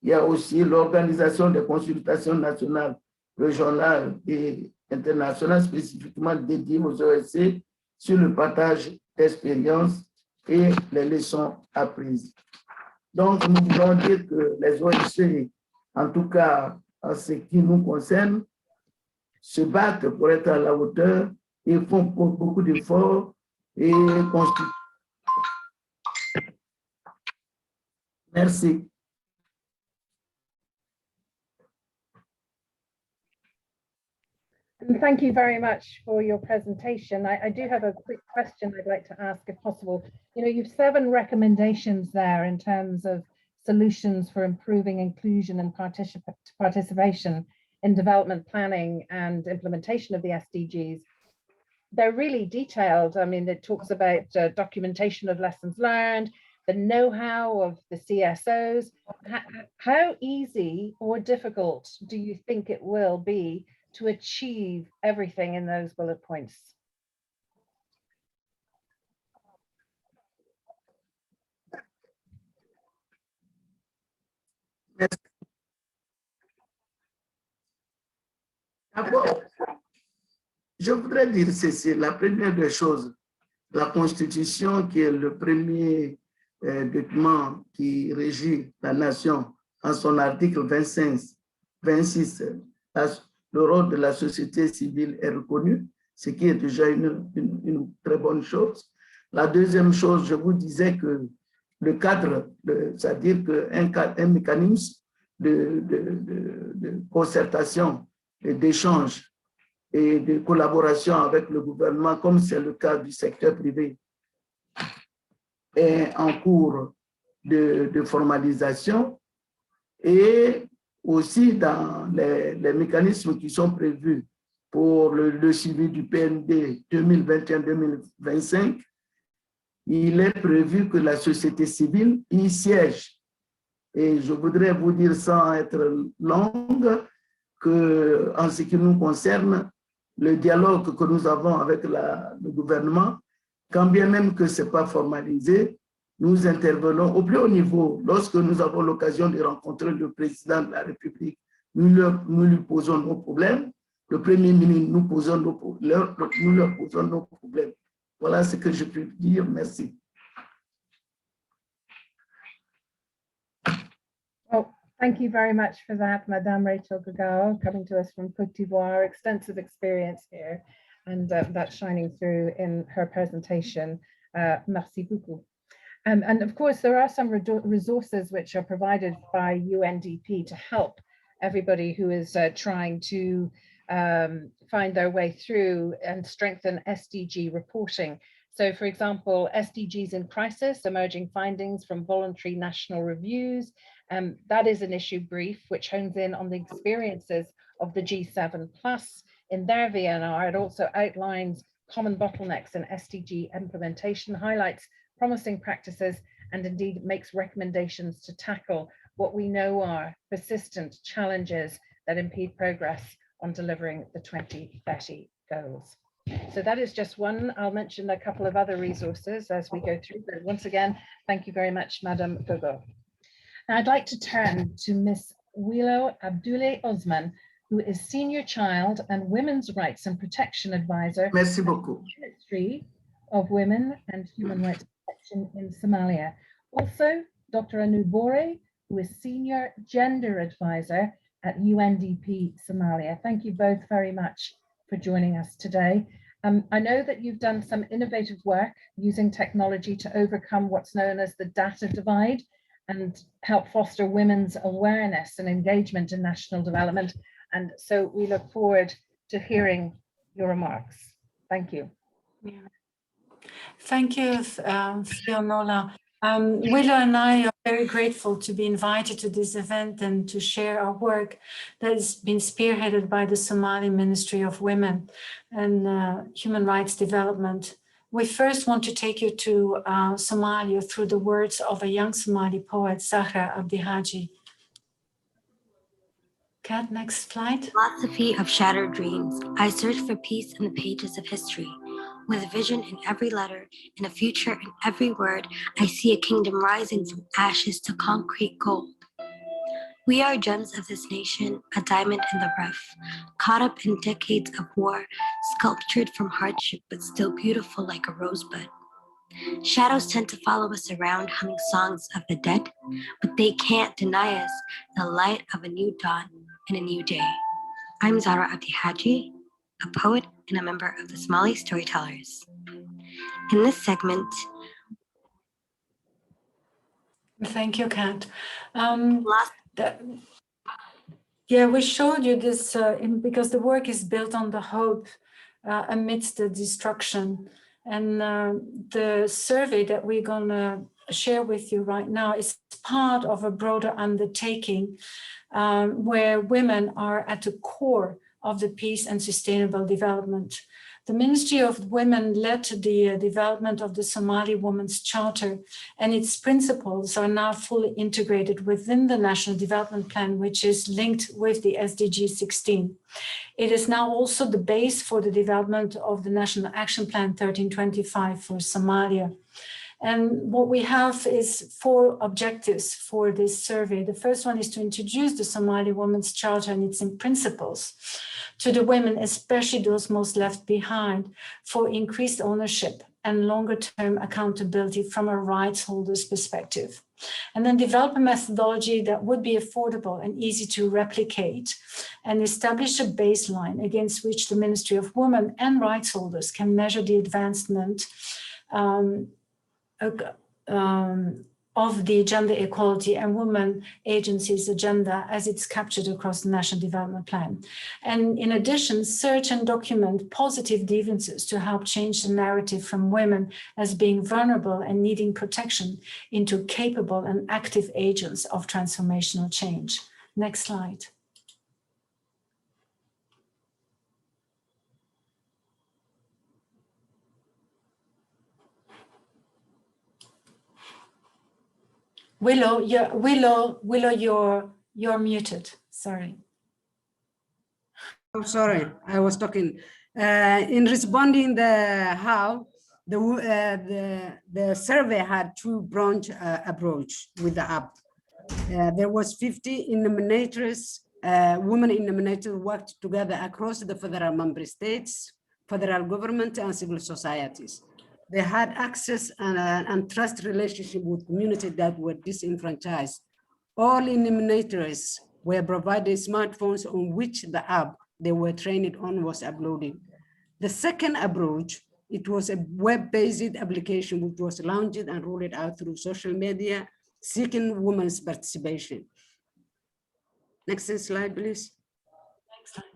Il y a aussi l'organisation des consultations nationales, régionales et internationales spécifiquement dédiées aux OSC sur le partage d'expériences et les leçons apprises. Donc, nous voulons dire que les OSC, en tout cas en ce qui nous concerne, se battent pour être à la hauteur et font beaucoup d'efforts et constituent. Merci. And thank you very much for your presentation. I do have a quick question I'd like to ask if possible. You know, you've 7 recommendations there in terms of solutions for improving inclusion and participation in development planning and implementation of the SDGs. they're really detailed. I mean, it talks about documentation of lessons learned, the know-how of the CSOs. How easy or difficult do you think it will be to achieve everything in those bullet points? D'abord, je voudrais dire ceci. La première des choses, la Constitution, qui est le premier document qui régit la nation, en son article 26, le rôle de la société civile est reconnu, ce qui est déjà une très bonne chose. La deuxième chose, je vous disais que le cadre, c'est-à-dire qu'un mécanisme de concertation et d'échange et de collaboration avec le gouvernement, comme c'est le cas du secteur privé, est en cours de formalisation, et aussi dans les mécanismes qui sont prévus pour le suivi du PND 2021-2025, il est prévu que la société civile y siège. Et je voudrais vous dire sans être longue que, en ce qui nous concerne, le dialogue que nous avons avec le gouvernement, quand bien même que ce n'est pas formalisé, nous intervenons au plus haut niveau. Lorsque nous avons l'occasion de rencontrer le président de la République, nous lui posons nos problèmes. Le Premier ministre, nous leur posons nos problèmes. Voilà ce que je peux dire. Merci. Well, thank you very much for that, Madame Rachel Gurgler, coming to us from Côte d'Ivoire, extensive experience here, and that's shining through in her presentation. Merci beaucoup. And of course, there are some resources which are provided by UNDP to help everybody who is trying to find their way through and strengthen SDG reporting. So, for example, SDGs in crisis, emerging findings from voluntary national reviews. That is an issue brief which hones in on the experiences of the G7+ in their VNR. It also outlines common bottlenecks in SDG implementation, highlights promising practices, and indeed makes recommendations to tackle what we know are persistent challenges that impede progress on delivering the 2030 goals. So that is just one. I'll mention a couple of other resources as we go through, but once again, thank you very much, Madame Gurgler. Now I'd like to turn to Ms. Wilo Abdoulaye Osman, who is Senior Child and Women's Rights and Protection Advisor at the Ministry of Women and Human Rights Protection in Somalia. Also, Dr. Anu Bore, who is Senior Gender Advisor at UNDP Somalia. Thank you both very much for joining us today. I know that you've done some innovative work using technology to overcome what's known as the data divide and help foster women's awareness and engagement in national development. And so we look forward to hearing your remarks. Thank you. Yeah. Thank you, Fionola. Willow and I are very grateful to be invited to this event and to share our work that has been spearheaded by the Somali Ministry of Women and Human Rights Development. We first want to take you to Somalia through the words of a young Somali poet, Zahra Abdi Haji. Kat, next slide. Philosophy of shattered dreams. I search for peace in the pages of history. With vision in every letter and a future in every word, I see a kingdom rising from ashes to concrete gold. We are gems of this nation, a diamond in the rough, caught up in decades of war, sculptured from hardship, but still beautiful like a rosebud. Shadows tend to follow us around, humming songs of the dead, but they can't deny us the light of a new dawn and a new day. I'm Zahra Abdi Haji, a poet and a member of the Somali Storytellers. In this segment, thank you, Kat. Yeah, we showed you this because the work is built on the hope amidst the destruction. And the survey that we're going to share with you right now is part of a broader undertaking where women are at the core of the peace and sustainable development. The Ministry of Women led the development of the Somali Women's Charter, and its principles are now fully integrated within the National Development Plan, which is linked with the SDG 16. It is now also the base for the development of the National Action Plan 1325 for Somalia. And what we have is 4 objectives for this survey. The first one is to introduce the Somali Women's Charter and its principles to the women, especially those most left behind, for increased ownership and longer-term accountability from a rights holder's perspective. And then develop a methodology that would be affordable and easy to replicate, and establish a baseline against which the Ministry of Women and rights holders can measure the advancement of the gender equality and women agencies agenda as it's captured across the National Development Plan. And in addition, search and document positive differences to help change the narrative from women as being vulnerable and needing protection into capable and active agents of transformational change. Next slide. Willow, you're muted. Sorry. Oh, sorry, I was talking. In responding the how, the survey had 2-branch approach with the app. There was 50 nominators, women nominators worked together across the federal member states, federal government, and civil societies. They had access and trust relationship with communities that were disenfranchised. All nominators were provided smartphones on which the app they were trained on was uploaded. The second approach, it was a web-based application which was launched and rolled out through social media, seeking women's participation. Next slide, please. Next slide.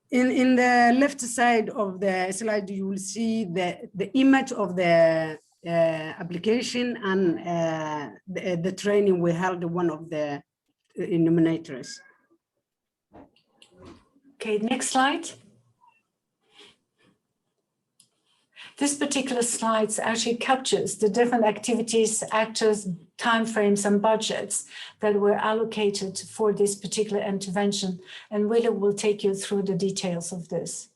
In the left side of the slide, you will see the image of the application and the training we held one of the nominators. Okay, next slide. This particular slide actually captures the different activities, actors, timeframes, and budgets that were allocated for this particular intervention. And Willow will take you through the details of this.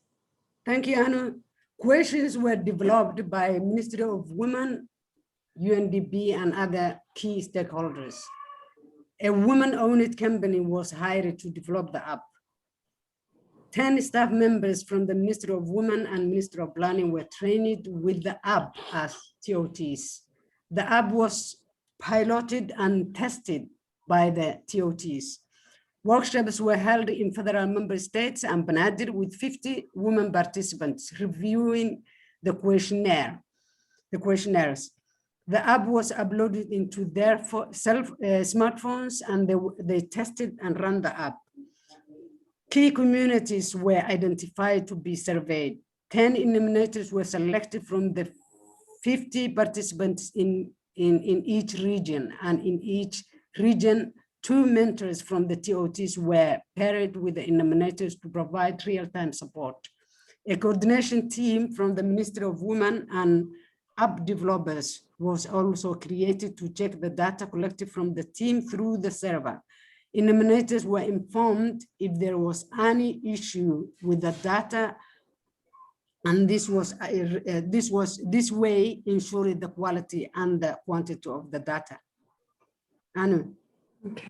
Thank you, Anna. Questions were developed by Ministry of Women, UNDP, and other key stakeholders. A woman-owned company was hired to develop the app. 10 staff members from the Ministry of Women and Ministry of Planning were trained with the app as TOTs. The app was piloted and tested by the TOTs. Workshops were held in federal member states and Banaadir with 50 women participants reviewing the questionnaires. The app was uploaded into their smartphones and they tested and ran the app. Key communities were identified to be surveyed. 10 nominators were selected from the 50 participants in each region, and in each region, 2 mentors from the TOTs were paired with the nominators to provide real-time support. A coordination team from the Ministry of Women and app developers was also created to check the data collected from the team through the server. Nominators were informed if there was any issue with the data, and this way ensured the quality and the quantity of the data. Anu. Okay.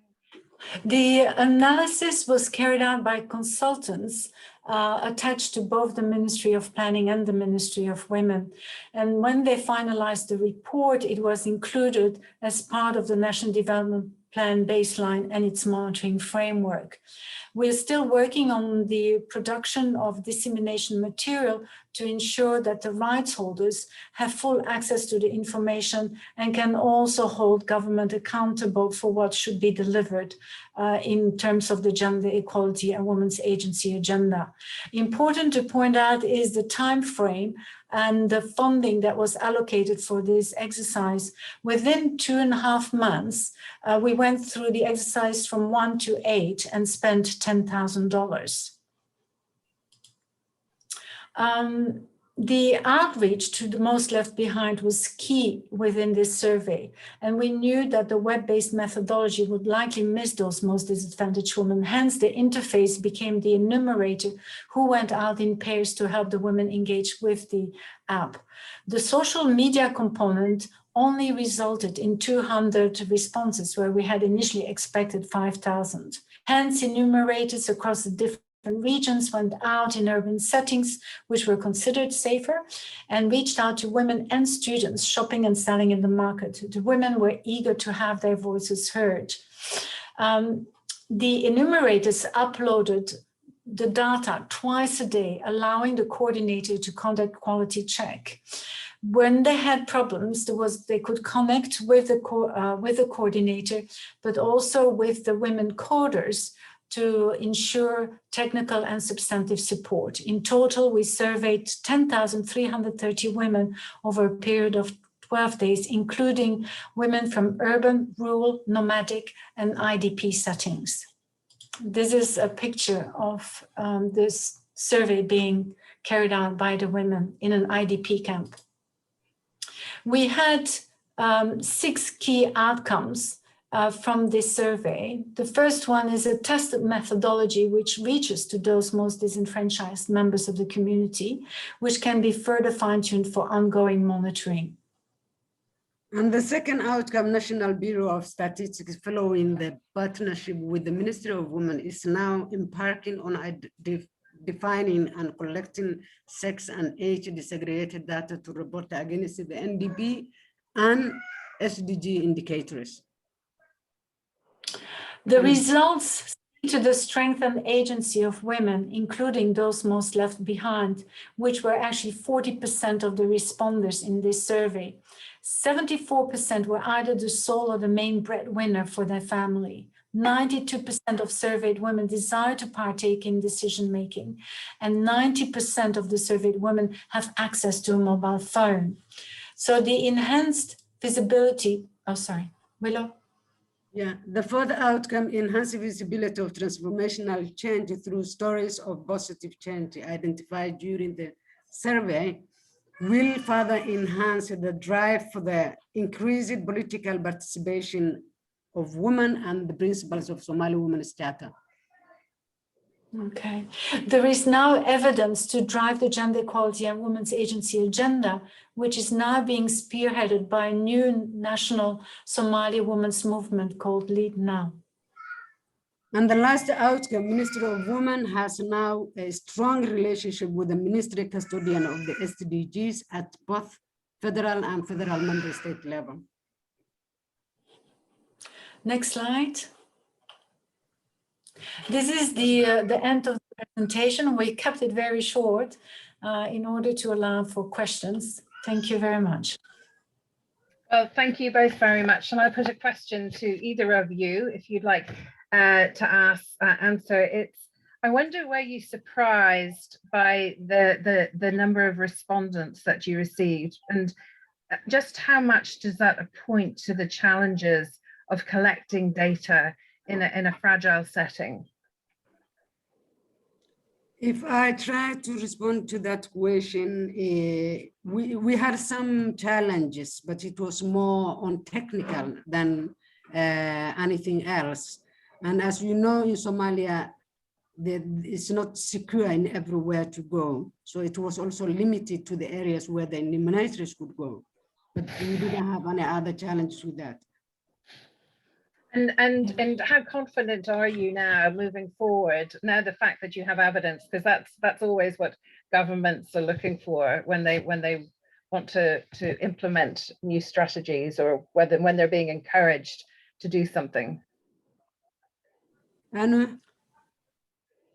The analysis was carried out by consultants attached to both the Ministry of Planning and the Ministry of Women. And when they finalized the report, it was included as part of the National Development Plan baseline and its monitoring framework. We're still working on the production of dissemination material to ensure that the rights holders have full access to the information and can also hold government accountable for what should be delivered in terms of the gender equality and women's agency agenda. Important to point out is the time frame and the funding that was allocated for this exercise. Within 2.5 months, we went through the exercise from 1 to 8 and spent $10,000. The outreach to the most left behind was key within this survey, and we knew that the web-based methodology would likely miss those most disadvantaged women. Hence, the interface became the enumerator who went out in pairs to help the women engage with the app. The social media component only resulted in 200 responses, where we had initially expected 5,000. Hence, enumerators across the different regions went out in urban settings, which were considered safer, and reached out to women and students shopping and selling in the market. The women were eager to have their voices heard. The enumerators uploaded the data twice a day, allowing the coordinator to conduct quality check. When they had problems, they could connect with the coordinator, but also with the women coders to ensure technical and substantive support. In total, we surveyed 10,330 women over a period of 12 days, including women from urban, rural, nomadic, and IDP settings. This is a picture of this survey being carried out by the women in an IDP camp. We had 6 key outcomes from this survey. The first one is a tested methodology which reaches to those most disenfranchised members of the community, which can be further fine-tuned for ongoing monitoring. And the second outcome, National Bureau of Statistics, following the partnership with the Ministry of Women, is now embarking on defining and collecting sex and age desegregated data to report against the NDP and SDG indicators. The results speak to the strength and agency of women, including those most left behind, which were actually 40% of the responders in this survey. 74% were either the sole or the main breadwinner for their family. 92% of surveyed women desire to partake in decision-making, and 90% of the surveyed women have access to a mobile phone. So the enhanced visibility, Willow? Yeah, the further outcome, enhanced visibility of transformational change through stories of positive change identified during the survey, will further enhance the drive for the increased political participation of women and the principles of Somali Women's Charter. Okay. There is now evidence to drive the gender equality and women's agency agenda, which is now being spearheaded by a new national Somali women's movement called Lead Now. And the last outcome, Ministry of Women has now a strong relationship with the Ministry Custodian of the SDGs at both federal and federal member state level. Next slide. This is the end of the presentation. We kept it very short in order to allow for questions. Thank you very much. Well, thank you both very much. Shall I put a question to either of you, if you'd like to answer? I wonder, were you surprised by the number of respondents that you received, and just how much does that point to the challenges of collecting data in a fragile setting? If I try to respond to that question, we had some challenges, but it was more on technical than anything else. And as you know, in Somalia, it's not secure in everywhere to go. So it was also limited to the areas where the enumerators could go. But we didn't have any other challenge with that. And how confident are you now moving forward, now the fact that you have evidence, because that's always what governments are looking for when they want to implement new strategies, or when they're being encouraged to do something? Anna?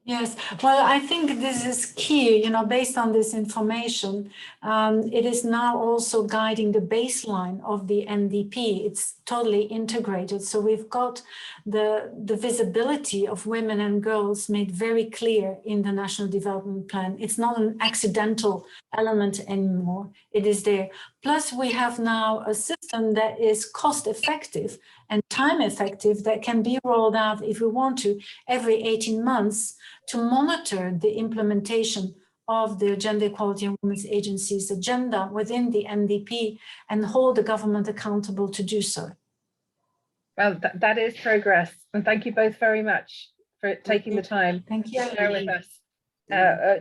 Yes, well, I think this is key, based on this information. It is now also guiding the baseline of the NDP. It's totally integrated. So we've got the visibility of women and girls made very clear in the National Development Plan. It's not an accidental element anymore. It is there. Plus, we have now a system that is cost effective and time effective that can be rolled out, if we want to, every 18 months to monitor the implementation of the Gender Equality and Women's Agency's agenda within the MDP and hold the government accountable to do so. Well, that is progress. And thank you both very much for taking the time Thank you. to share with us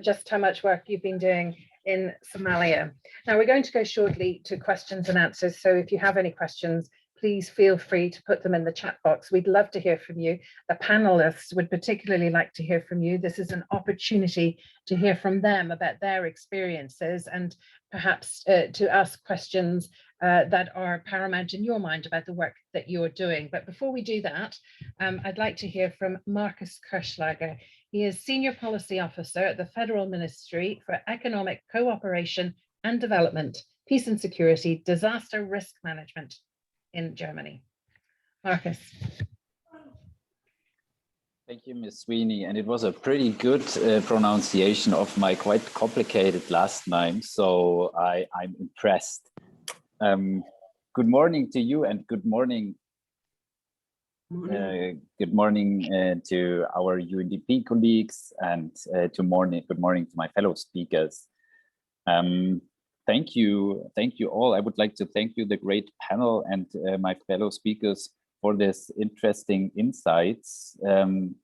just how much work you've been doing in Somalia. Now we're going to go shortly to questions and answers. So if you have any questions, please feel free to put them in the chat box. We'd love to hear from you. The panelists would particularly like to hear from you. This is an opportunity to hear from them about their experiences and perhaps to ask questions that are paramount in your mind about the work that you're doing. But before we do that, I'd like to hear from Markus Kirschlager. He is Senior Policy Officer at the Federal Ministry for Economic Cooperation and Development, Peace and Security, Disaster Risk Management in Germany. Markus. Thank you, Ms. Sweeney. And it was a pretty good pronunciation of my quite complicated last name. So I'm impressed. Good morning to you and good morning. Good morning to our UNDP colleagues and good morning to my fellow speakers. Thank you all. I would like to thank you, the great panel, and my fellow speakers for this interesting insights on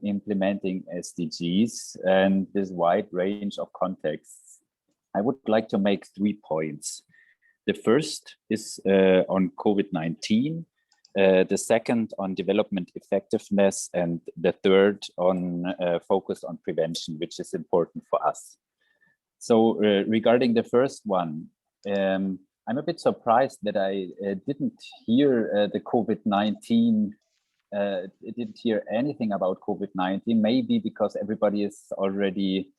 implementing SDGs and this wide range of contexts. I would like to make 3 points. The first is on COVID-19, the second on development effectiveness, and the third on focus on prevention, which is important for us. So regarding the first one, I'm a bit surprised that I didn't hear the COVID-19, didn't hear anything about COVID-19, maybe because everybody is already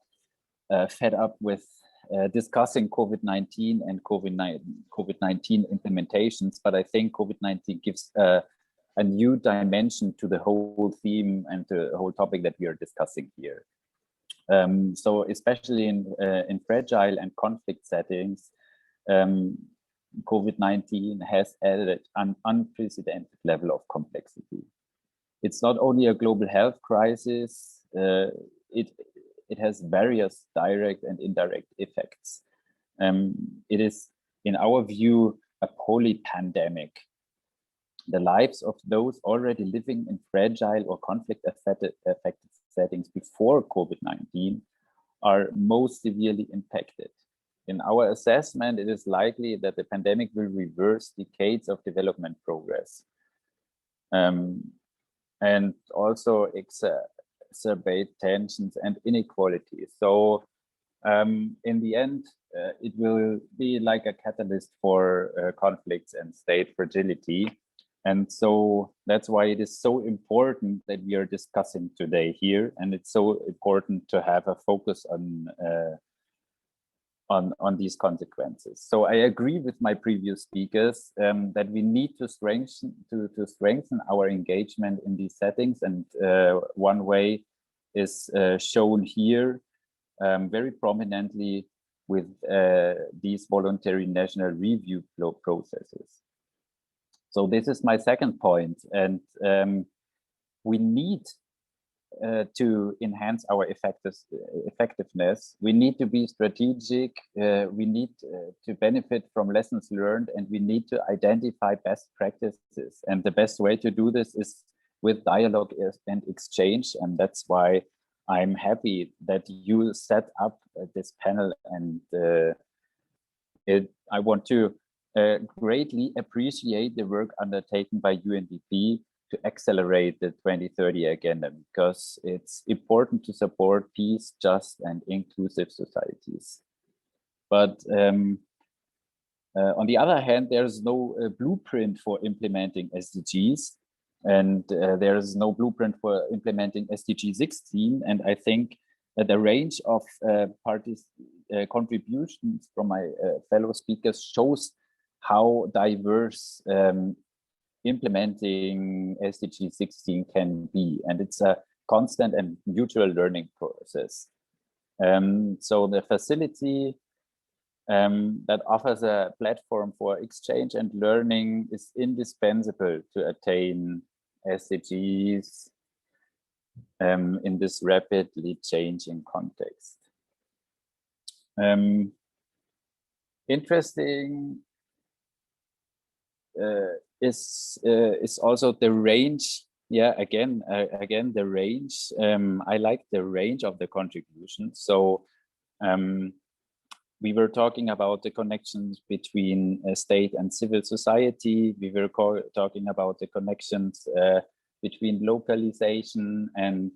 fed up with discussing COVID-19 and COVID-19 implementations, but I think COVID-19 gives a new dimension to the whole theme and the whole topic that we are discussing here. So especially in fragile and conflict settings, COVID-19 has added an unprecedented level of complexity. It's not only a global health crisis, it has various direct and indirect effects. It is, in our view, a polypandemic. The lives of those already living in fragile or conflict-affected settings before COVID-19 are most severely impacted. In our assessment, it is likely that the pandemic will reverse decades of development progress and also exacerbate tensions and inequalities. So in the end, it will be like a catalyst for conflicts and state fragility. And so that's why it is so important that we are discussing today here. And it's so important to have a focus on these consequences. So I agree with my previous speakers that we need to strengthen our engagement in these settings. And one way is shown here very prominently with these voluntary national review processes. So this is my second point, and we need to enhance our effectiveness. We need to be strategic, we need to benefit from lessons learned, and we need to identify best practices. And the best way to do this is with dialogue and exchange, and that's why I'm happy that you set up this panel, and I want to greatly appreciate the work undertaken by UNDP to accelerate the 2030 agenda, because it's important to support peace, just and inclusive societies. But on the other hand, there's no blueprint for implementing SDGs, and there is no blueprint for implementing SDG 16. And I think the range of contributions from my fellow speakers shows how diverse implementing SDG 16 can be, and it's a constant and mutual learning process. So the facility that offers a platform for exchange and learning is indispensable to attain SDGs in this rapidly changing context. Interesting is also the range. Yeah, again, the range. I like the range of the contributions. So we were talking about the connections between state and civil society. We were talking about the connections between localization and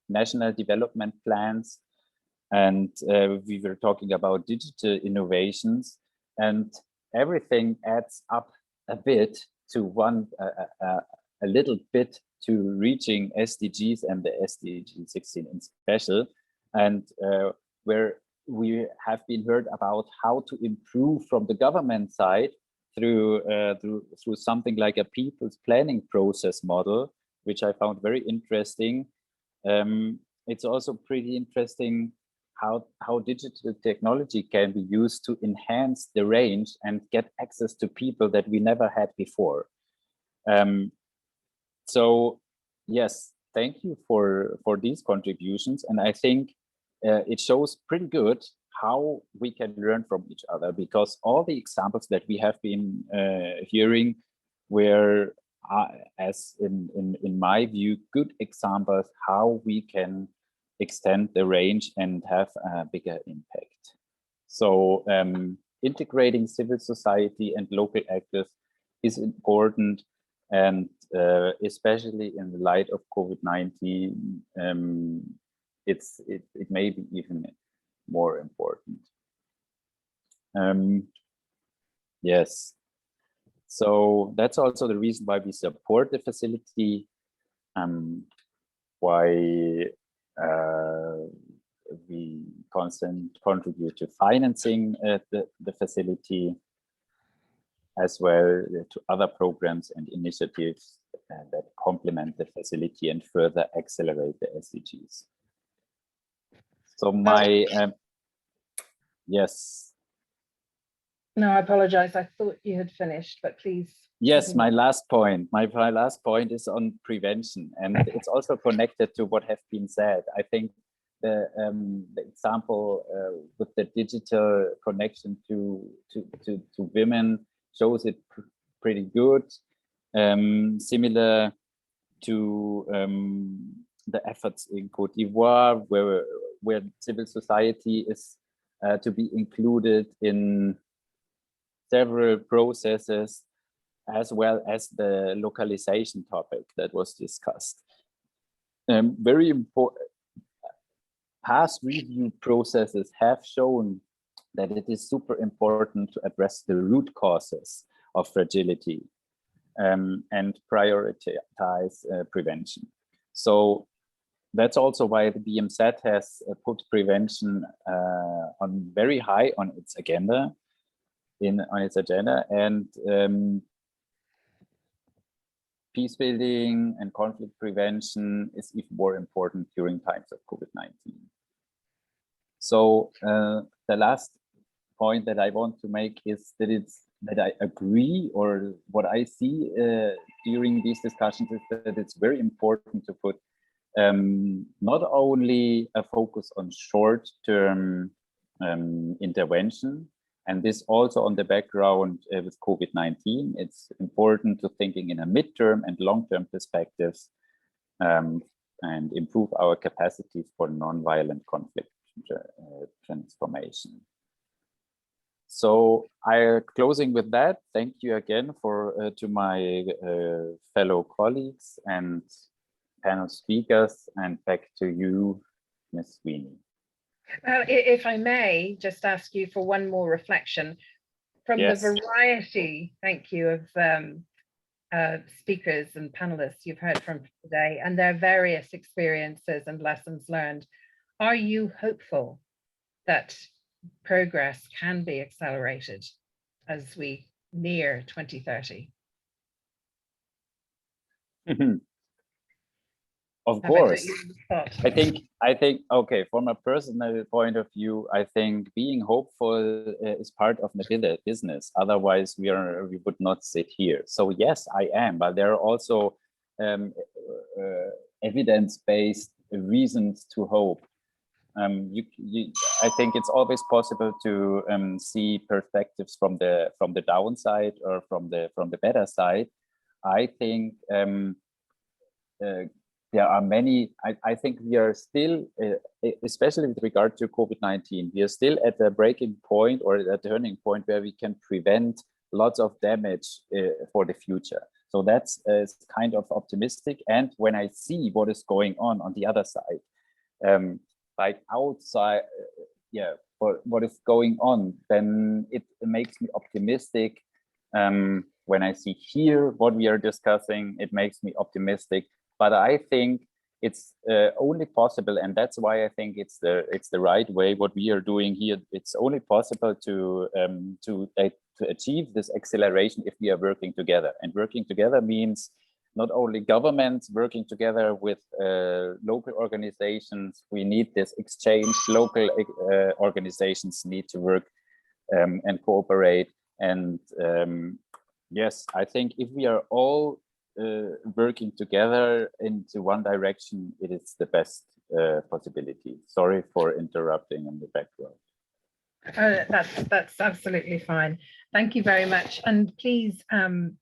national development plans. And we were talking about digital innovations, and everything adds up a bit to a little bit to reaching SDGs and the SDG 16 in special, and where we have been heard about how to improve from the government side through something like a people's planning process model, which I found very interesting. It's also pretty interesting how digital technology can be used to enhance the range and get access to people that we never had before. So yes, thank you for these contributions. And I think it shows pretty good how we can learn from each other, because all the examples that we have been hearing were, as in my view, good examples how we can extend the range and have a bigger impact. So integrating civil society and local actors is important, and especially in the light of COVID-19, it may be even more important. Yes, so that's also the reason why we support the facility, why we contribute to financing the facility, as well to other programs and initiatives that complement the facility and further accelerate the SDGs. So my, yes. No, I apologize. I thought you had finished, but please. Yes, my last point. My last point is on prevention, and it's also connected to what has been said. I think the example with the digital connection to women shows it pretty good. Similar to the efforts in Côte d'Ivoire, where civil society is to be included in several processes, as well as the localization topic that was discussed. Very important. Past review processes have shown that it is super important to address the root causes of fragility and prioritize prevention. So that's also why the BMZ has put prevention on very high on its agenda, and peace building and conflict prevention is even more important during times of COVID-19. So the last point that I want to make is that I agree, or what I see during these discussions is that it's very important to put not only a focus on short-term intervention, and this also on the background with COVID-19. It's important to thinking in a midterm and long-term perspectives and improve our capacities for non-violent conflict transformation. So closing with that, thank you again to my fellow colleagues and panel speakers, and back to you, Ms. Sweeney. If I may just ask you for one more reflection from the variety, thank you, of speakers and panelists you've heard from today and their various experiences and lessons learned. Are you hopeful that progress can be accelerated as we near 2030? Of course. I think, okay, from a personal point of view, I think being hopeful is part of the business. Otherwise, we would not sit here. So yes, I am, but there are also evidence-based reasons to hope. I think it's always possible to see perspectives from the downside or from the better side. I think there are many. I think we are still, especially with regard to COVID-19, we are still at a breaking point or a turning point where we can prevent lots of damage for the future. So that's kind of optimistic. And when I see what is going on the other side, like outside, for what is going on, then it makes me optimistic. When I see here what we are discussing, it makes me optimistic. But I think it's only possible, and that's why I think it's the right way what we are doing here. It's only possible to achieve this acceleration if we are working together. And working together means not only governments working together with local organizations. We need this exchange. Local organizations need to work and cooperate. And yes, I think if we are all working together into one direction, it is the best possibility. Sorry for interrupting in the background. That's absolutely fine. Thank you very much. And please, I'm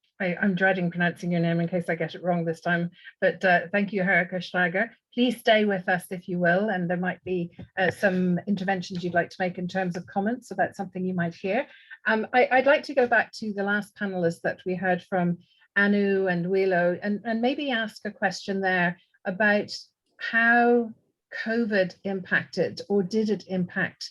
dreading pronouncing your name in case I get it wrong this time, but thank you, Herr Kirchsteiger. Please stay with us if you will, and there might be some interventions you'd like to make in terms of comments about something you might hear. I'd like to go back to the last panelists that we heard from, Anu and Wilo, and maybe ask a question there about how COVID impacted, or did it impact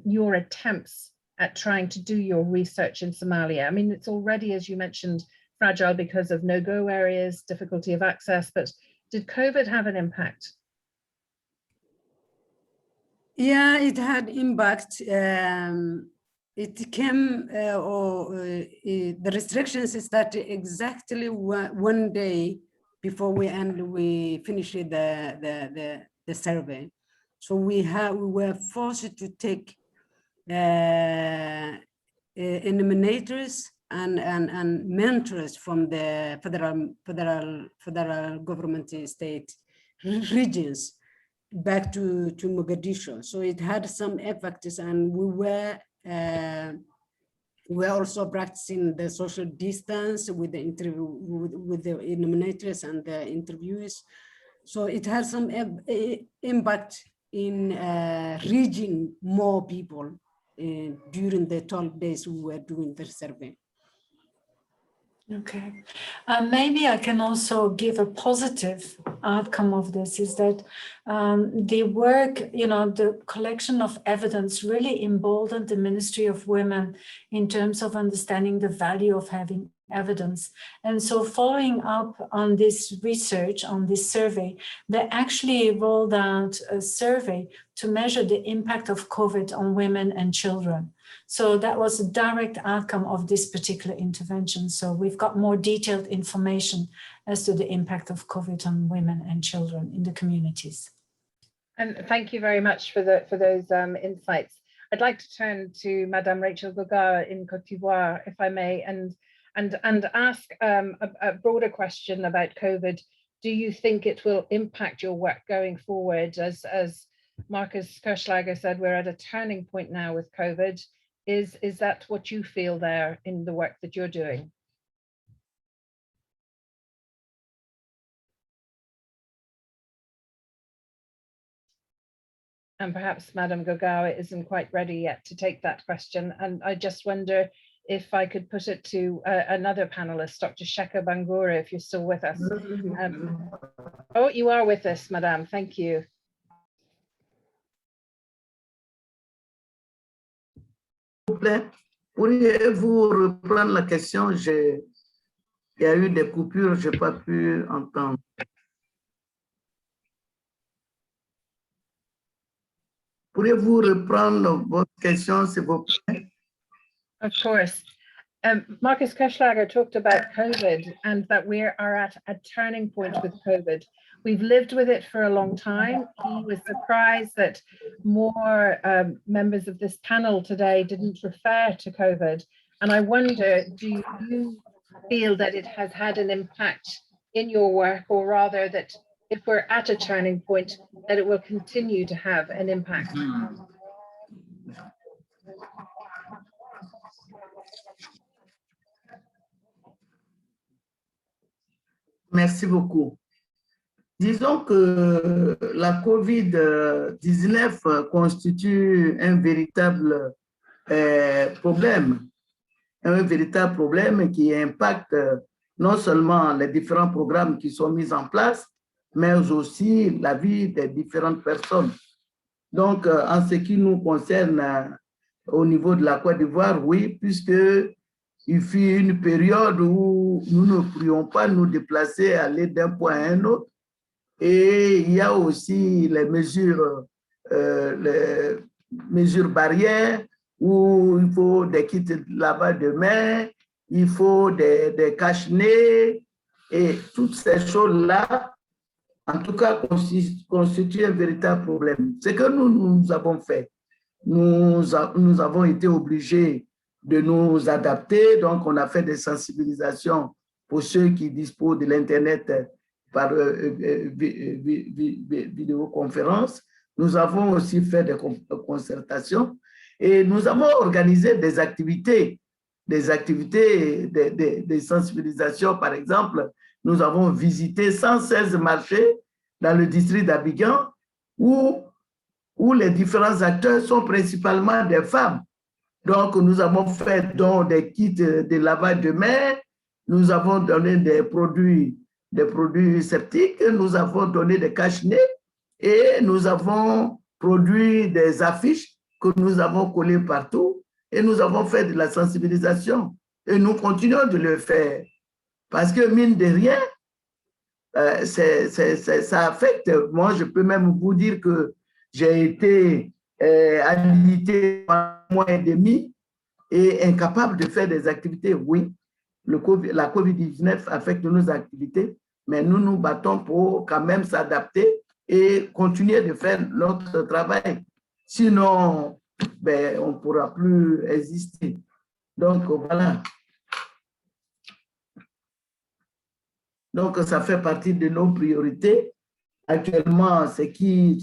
your attempts at trying to do your research in Somalia? I mean, it's already, as you mentioned, fragile because of no-go areas, difficulty of access, but did COVID have an impact? Yeah, it had impact. It came, the restrictions started exactly one day before we finished the survey. So we were forced to take eliminators and mentors from the federal government state regions back to Mogadishu. So it had some effects, and we're also practicing the social distance with the interview with the eliminators and the interviews. So it had some impact in reaching more people during the 12 days we were doing the survey. Okay, maybe I can also give a positive outcome of this, is that the work, the collection of evidence really emboldened the Ministry of Women in terms of understanding the value of having evidence. And so following up on this research, on this survey, they actually rolled out a survey to measure the impact of COVID on women and children. So that was a direct outcome of this particular intervention. So we've got more detailed information as to the impact of COVID on women and children in the communities. And thank you very much for those insights. I'd like to turn to Madame Rachel Gurgler in Côte d'Ivoire, if I may, and ask a broader question about COVID. Do you think it will impact your work going forward? As Marcus Kirchschlager said, we're at a turning point now with COVID. Is that what you feel there in the work that you're doing? And perhaps Madame Gurgler isn't quite ready yet to take that question. And I just wonder if I could put it to another panelist, Dr. Sheka Bangura, if you're still with us. Oh, you are with us, Madame. Thank you. Pourriez-vous reprendre la question? Il y a eu des coupures, je n'ai pas pu entendre. Pourriez-vous reprendre votre question, s'il vous plaît? Of course. Marcus Kirchschlager talked about COVID and that we are at a turning point with COVID. We've lived with it for a long time. He was surprised that more members of this panel today didn't refer to COVID. And I wonder, do you feel that it has had an impact in your work, or rather that if we're at a turning point, that it will continue to have an impact. Merci beaucoup. Disons que la COVID-19 constitue un véritable problème qui impacte non seulement les différents programmes qui sont mis en place, mais aussi la vie des différentes personnes. Donc, en ce qui nous concerne au niveau de la Côte d'Ivoire, oui, puisque il fut une période où nous ne pourrions pas nous déplacer, aller d'un point à un autre. Et il y a aussi les mesures barrières où il faut des kits de lavage de mains, il faut des cache-nez et toutes ces choses-là, en tout cas, constituent un véritable problème. Ce que nous avons fait, nous avons été obligés de nous adapter, donc on a fait des sensibilisations pour ceux qui disposent de l'Internet par vidéoconférence. Nous avons aussi fait des concertations et nous avons organisé des activités de sensibilisation. Par exemple, nous avons visité 116 marchés dans le district d'Abidjan où les différents acteurs sont principalement des femmes. Donc, nous avons fait des kits de lavage de mains, nous avons donné des produits sceptiques, nous avons donné des cache-nez et nous avons produit des affiches que nous avons collées partout et nous avons fait de la sensibilisation et nous continuons de le faire parce que mine de rien, ça affecte. Moi, je peux même vous dire que j'ai été alité pendant un mois et demi et incapable de faire des activités. Oui, la COVID-19 affecte nos activités, mais nous nous battons pour quand même s'adapter et continuer de faire notre travail. Sinon, on ne pourra plus exister. Donc, voilà. Donc, ça fait partie de nos priorités. Actuellement, ce qui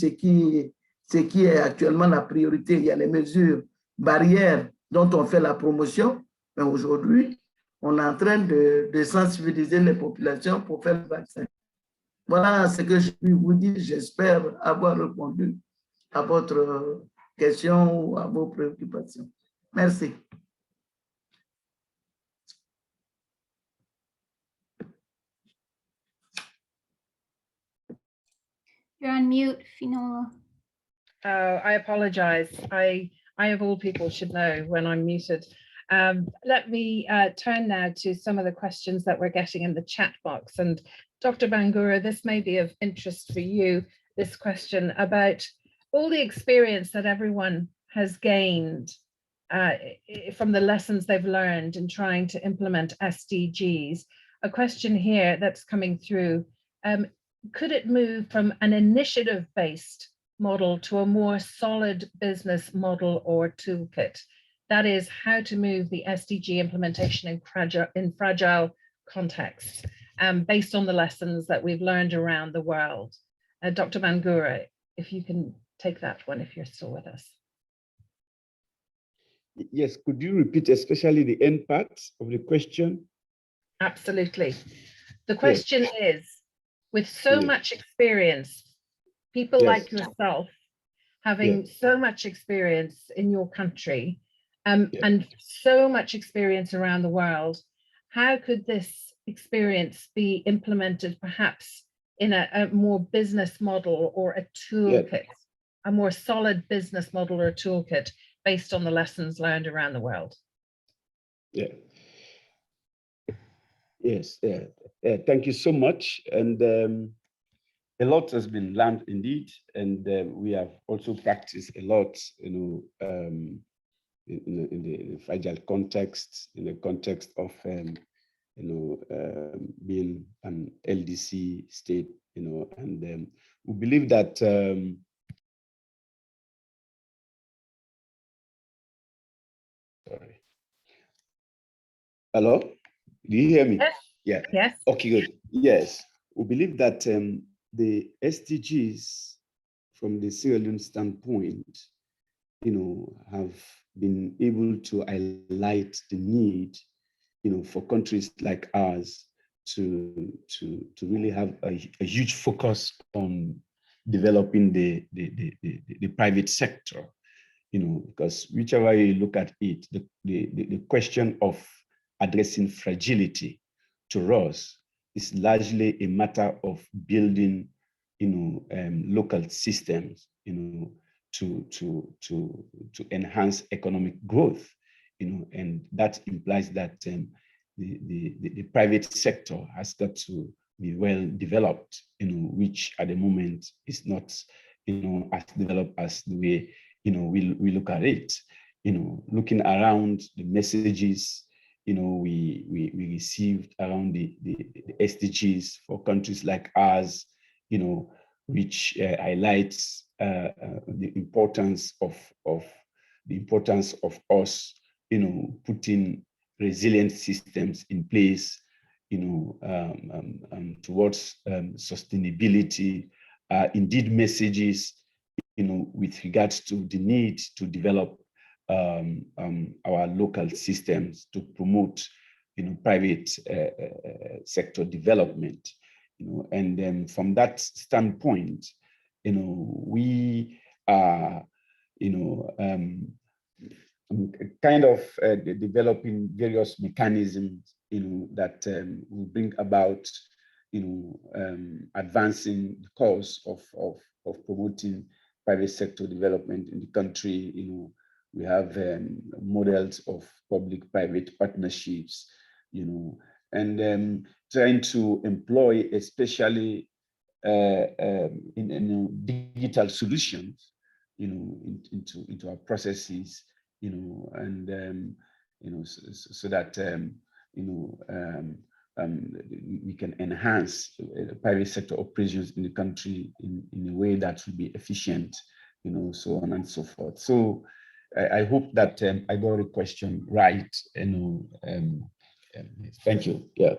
est actuellement la priorité, il y a les mesures barrières dont on fait la promotion. Mais aujourd'hui, on est en train de sensibiliser les populations pour faire le vaccin. Voilà ce que je puis vous dire. J'espère avoir répondu à votre question ou à vos préoccupations. Merci. You're on mute, Finola. I apologize. I of all people should know when I'm muted. Let me turn now to some of the questions that we're getting in the chat box. And Dr. Bangura, this may be of interest for you, this question about all the experience that everyone has gained from the lessons they've learned in trying to implement SDGs. A question here that's coming through, could it move from an initiative-based model to a more solid business model or toolkit? That is, how to move the SDG implementation in fragile contexts, based on the lessons that we've learned around the world. Dr. Bangura, if you can take that one, if you're still with us. Yes, could you repeat especially the end part of the question? Absolutely. The question is, with so much experience, people like yourself having so much experience in your country and so much experience around the world, how could this experience be implemented perhaps in a more business model or a toolkit, a more solid business model or toolkit based on the lessons learned around the world? Yes, thank you so much. And a lot has been learned indeed, and we have also practiced a lot, in the fragile context, in the context of being an LDC state, and we believe that sorry. Hello, do you hear me? Yes. Yeah. Yes. Okay, good. Yes, we believe that the SDGs from the Sierra Leone standpoint, have been able to highlight the need, for countries like ours to really have a huge focus on developing the private sector, because whichever you look at it, the question of addressing fragility to us is largely a matter of building, local systems, to enhance economic growth, and that implies that the private sector has got to be well developed, which at the moment is not, as developed as the way, we look at it. Looking around the messages, we received around the SDGs for countries like ours, which highlights the importance of us, putting resilient systems in place, towards sustainability. Indeed, messages, with regards to the need to develop our local systems to promote, private sector development. And then from that standpoint, we are, kind of developing various mechanisms, that will bring about, advancing the cause of promoting private sector development in the country. We have models of public-private partnerships, and trying to employ, especially in digital solutions, into our processes, and so that we can enhance private sector operations in the country in a way that will be efficient, so on and so forth. So I hope that I got the question right. Thank you. Yeah.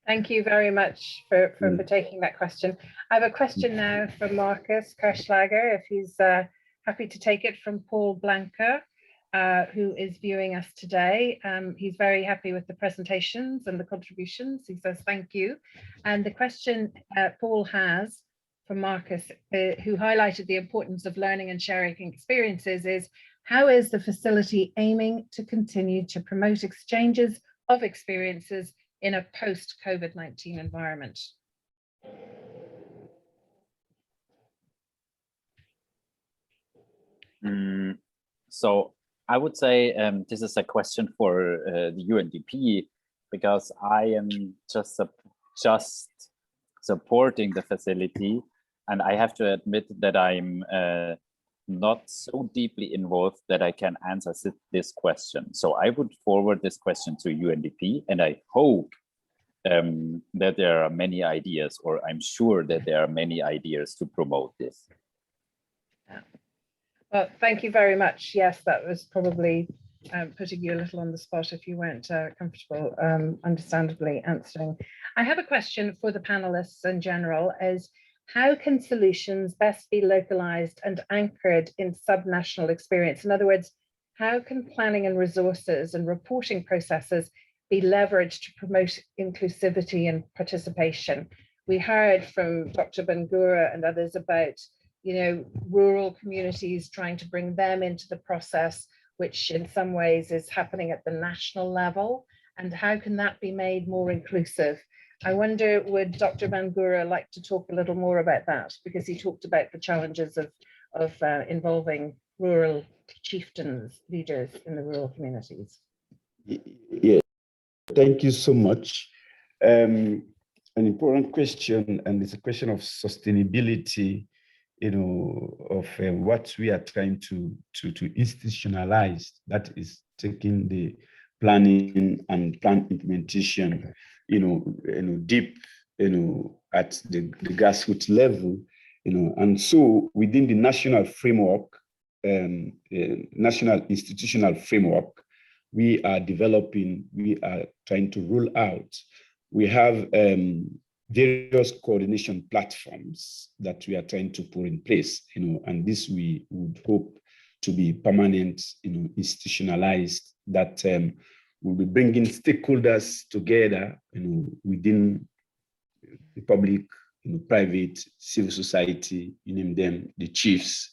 Thank you very much for taking that question. I have a question now from Marcus Kirschlager, if he's happy to take it, from Paul Blanca, who is viewing us today. He's very happy with the presentations and the contributions. He says thank you. And the question Paul has from Marcus, who highlighted the importance of learning and sharing experiences, is how is the facility aiming to continue to promote exchanges of experiences in a post-COVID-19 environment? So I would say this is a question for the UNDP, because I am just supporting the facility, and I have to admit that I'm not so deeply involved that I can answer this question. So I would forward this question to UNDP, and I hope that there are many ideas, or I'm sure that there are many ideas to promote this. Well, thank you very much. Yes, that was probably putting you a little on the spot if you weren't comfortable, understandably, answering. I have a question for the panelists in general, is how can solutions best be localized and anchored in subnational experience? In other words, how can planning and resources and reporting processes be leveraged to promote inclusivity and participation? We heard from Dr. Bangura and others about, rural communities, trying to bring them into the process, which in some ways is happening at the national level. And how can that be made more inclusive? I wonder, would Dr. Bangura like to talk a little more about that? Because he talked about the challenges of involving rural chieftains, leaders in the rural communities. Yeah, thank you so much. An important question, and it's a question of sustainability, of what we are trying to institutionalize, that is taking the planning and plan implementation, deep, at the grassroots level, and so within the national framework, national institutional framework, we are trying to roll out. We have various coordination platforms that we are trying to put in place, and this we would hope to be permanent, institutionalized, that will be bringing stakeholders together, within the public, private, civil society, you name them, the chiefs,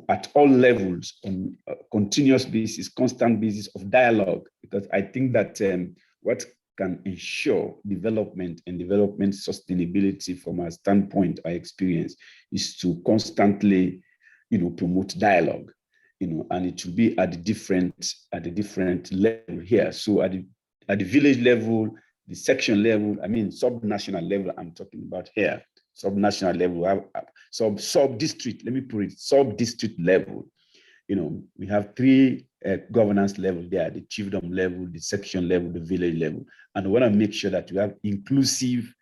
at all levels, on a continuous basis, constant basis of dialogue, because I think that what can ensure development and development sustainability from our standpoint, our experience, is to constantly, promote dialogue, and it will be at the different level here. So at the village level, the section level, sub-national level, I'm talking about here, sub-national level, sub-district, let me put it, sub-district level. We have three governance levels there: the chiefdom level, the section level, the village level. And we want to make sure that we have inclusive,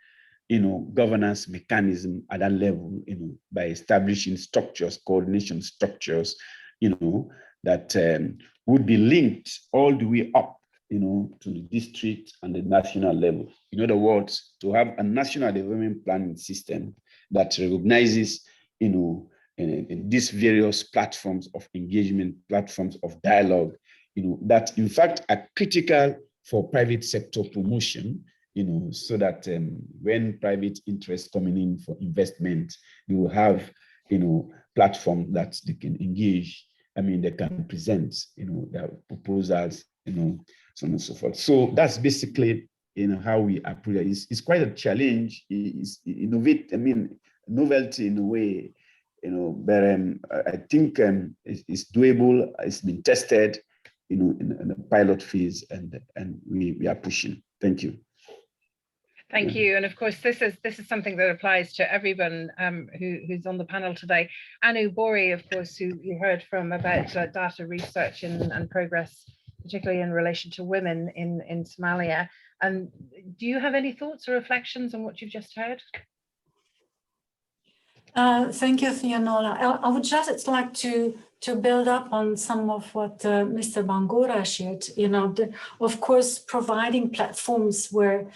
governance mechanism at that level, by establishing structures, coordination structures, that would be linked all the way up, to the district and the national level. In other words, to have a national development planning system that recognizes, these various platforms of engagement, platforms of dialogue, that in fact are critical for private sector promotion, so that when private interests coming in for investment, they will have, platform that they can engage. They can present, their proposals, so on and so forth. So that's basically, how we approach it. It's quite a challenge. It's novelty in a way, but I think it's doable. It's been tested, in the pilot phase, and we are pushing. Thank you. Thank you. And of course, this is something that applies to everyone who's on the panel today. Anu Bori, of course, who you heard from about data research and progress, particularly in relation to women in Somalia. And do you have any thoughts or reflections on what you've just heard? Thank you, Fionnuala. I would just like to build up on some of what Mr. Bangura shared. Of course, providing platforms where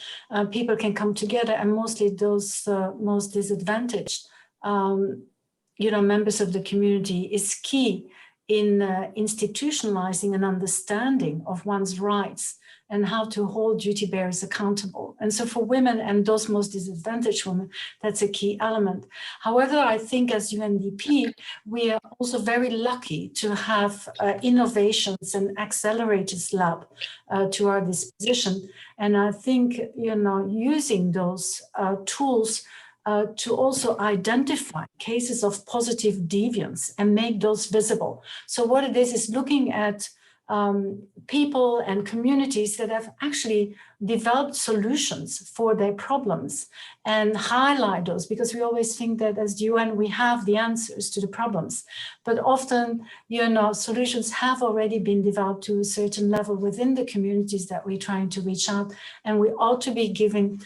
people can come together, and mostly those most disadvantaged, members of the community, is key in institutionalizing an understanding of one's rights and how to hold duty bearers accountable. And so for women and those most disadvantaged women, that's a key element. However, I think as UNDP, we are also very lucky to have innovations and accelerators lab to our disposition. And I think, using those tools to also identify cases of positive deviance and make those visible. So what it is looking at people and communities that have actually developed solutions for their problems and highlight those, because we always think that as the UN we have the answers to the problems, but often solutions have already been developed to a certain level within the communities that we're trying to reach out, and we ought to be giving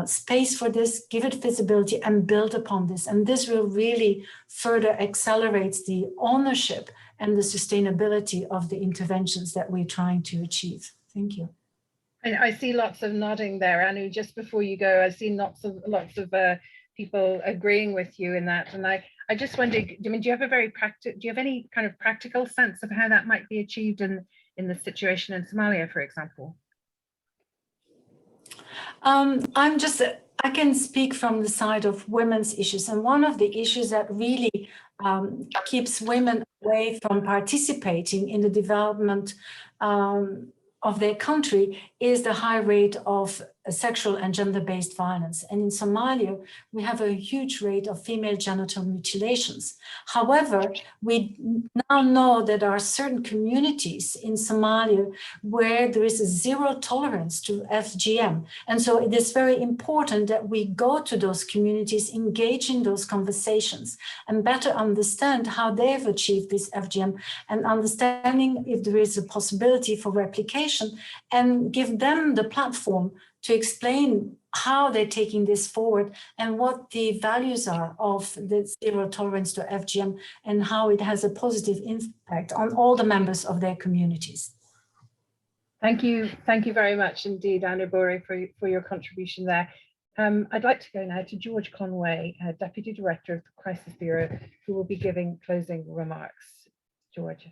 space for this, give it visibility, and build upon this. And this will really further accelerate the ownership and the sustainability of the interventions that we're trying to achieve. Thank you. I see lots of nodding there, Anu. Just before you go, I've seen lots of people agreeing with you in that. And I just wondered, do you have any kind of practical sense of how that might be achieved in the situation in Somalia, for example? I can speak from the side of women's issues. And one of the issues that really keeps women away from participating in the development of their country is the high rate of sexual and gender-based violence. And in Somalia, we have a huge rate of female genital mutilations. However, we now know that there are certain communities in Somalia where there is a zero tolerance to FGM. And so it is very important that we go to those communities, engage in those conversations, and better understand how they've achieved this FGM, and understanding if there is a possibility for replication, and give them the platform to explain how they're taking this forward and what the values are of the zero tolerance to FGM and how it has a positive impact on all the members of their communities. Thank you very much indeed, Anu Bori, for your contribution there. I'd like to go now to George Conway, Deputy Director of the Crisis Bureau, who will be giving closing remarks. George.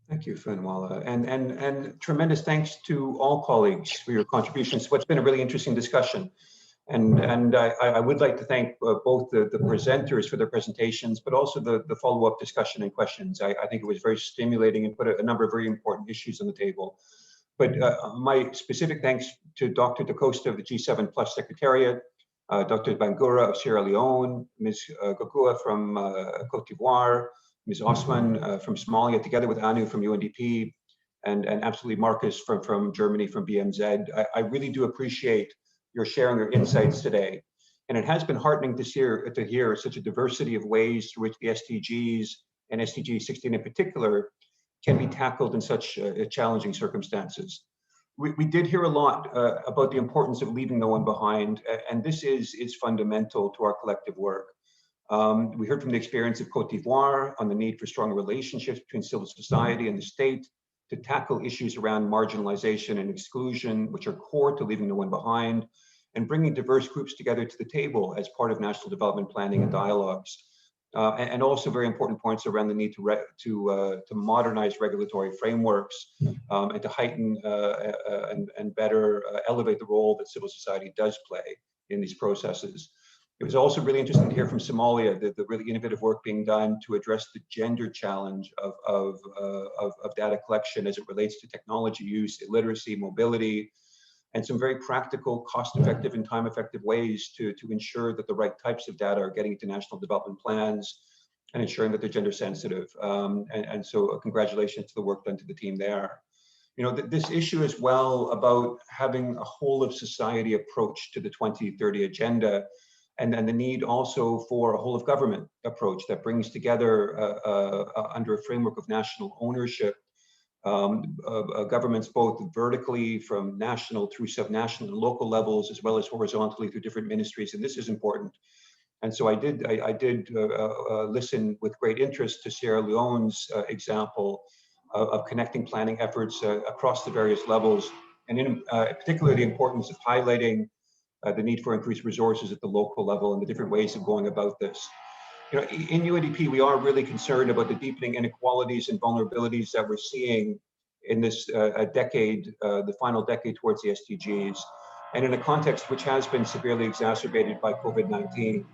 Thank you, Fenwala, and tremendous thanks to all colleagues for your contributions. What's been a really interesting discussion. And I would like to thank both the presenters for their presentations, but also the follow-up discussion and questions. I think it was very stimulating and put a number of very important issues on the table. But my specific thanks to Dr. DaCosta of the G7 Plus Secretariat, Dr. Bangura of Sierra Leone, Ms. Gurgler from Cote d'Ivoire, Ms. Osman from Somalia, together with Anu from UNDP, and absolutely Marcus from Germany, from BMZ. I really do appreciate your sharing your insights today. And it has been heartening to hear such a diversity of ways through which the SDGs and SDG 16 in particular can be tackled in such challenging circumstances. We did hear a lot about the importance of leaving no one behind, and this is fundamental to our collective work. We heard from the experience of Cote d'Ivoire on the need for strong relationships between civil society and the state to tackle issues around marginalization and exclusion, which are core to leaving no one behind, and bringing diverse groups together to the table as part of national development planning and dialogues. And also very important points around the need to modernize regulatory frameworks and to heighten and better elevate the role that civil society does play in these processes. It was also really interesting to hear from Somalia the really innovative work being done to address the gender challenge of data collection as it relates to technology use, illiteracy, mobility, and some very practical, cost-effective and time-effective ways to ensure that the right types of data are getting into national development plans and ensuring that they're gender sensitive. And so congratulations to the work done to the team there. You know, this issue as well about having a whole of society approach to the 2030 agenda, and then the need also for a whole of government approach that brings together under a framework of national ownership governments both vertically from national through subnational and local levels, as well as horizontally through different ministries, and this is important. And so I did listen with great interest to Sierra Leone's example of connecting planning efforts across the various levels, and in particular the importance of highlighting the need for increased resources at the local level and the different ways of going about this. You know, in UNDP, we are really concerned about the deepening inequalities and vulnerabilities that we're seeing in this decade, the final decade towards the SDGs, and in a context which has been severely exacerbated by COVID-19.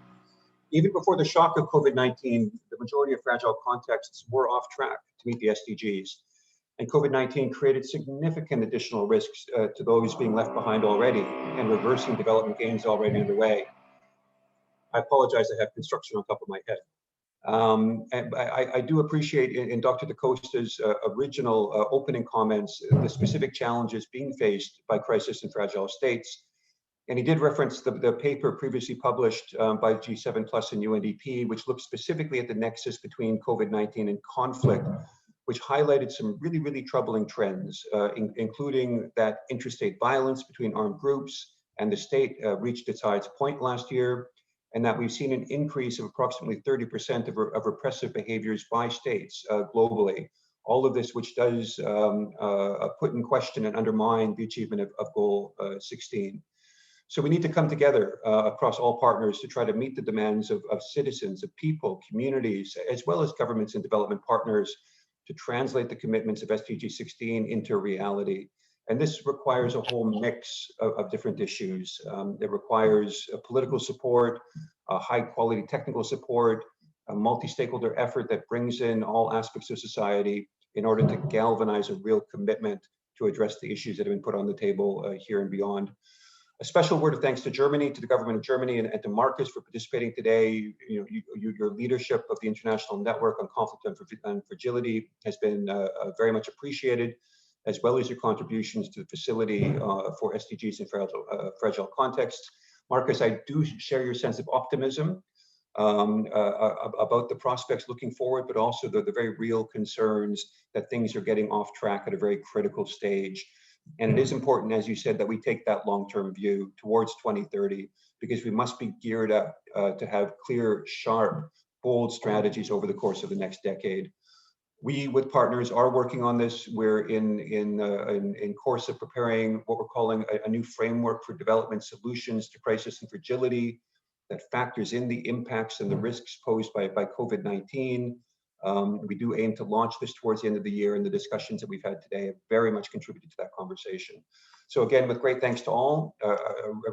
Even before the shock of COVID-19, the majority of fragile contexts were off track to meet the SDGs. And COVID-19 created significant additional risks to those being left behind already and reversing development gains already underway. I apologize, I have construction on top of my head. And I do appreciate in Dr. DaCosta's original opening comments, the specific challenges being faced by crisis and fragile states. And he did reference the paper previously published by G7 Plus and UNDP, which looked specifically at the nexus between COVID-19 and conflict, which highlighted some really, really troubling trends, including that interstate violence between armed groups and the state reached its highest point last year, and that we've seen an increase of approximately 30% of repressive behaviors by states globally. All of this which does put in question and undermine the achievement of Goal 16. So we need to come together across all partners to try to meet the demands of citizens, of people, communities, as well as governments and development partners to translate the commitments of SDG 16 into reality. And this requires a whole mix of different issues. It requires political support, high quality technical support, a multi-stakeholder effort that brings in all aspects of society in order to galvanize a real commitment to address the issues that have been put on the table here and beyond. A special word of thanks to Germany, to the government of Germany, and to Marcus for participating today. Your leadership of the International Network on Conflict and Fragility has been very much appreciated, as well as your contributions to the facility for SDGs in fragile contexts. Marcus, I do share your sense of optimism about the prospects looking forward, but also the very real concerns that things are getting off track at a very critical stage. And it is important, as you said, that we take that long-term view towards 2030, because we must be geared up to have clear, sharp, bold strategies over the course of the next decade. We, with partners, are working on this. We're in course of preparing what we're calling a new framework for development solutions to crisis and fragility that factors in the impacts and the risks posed by COVID-19. We do aim to launch this towards the end of the year, and the discussions that we've had today have very much contributed to that conversation. So again, with great thanks to all,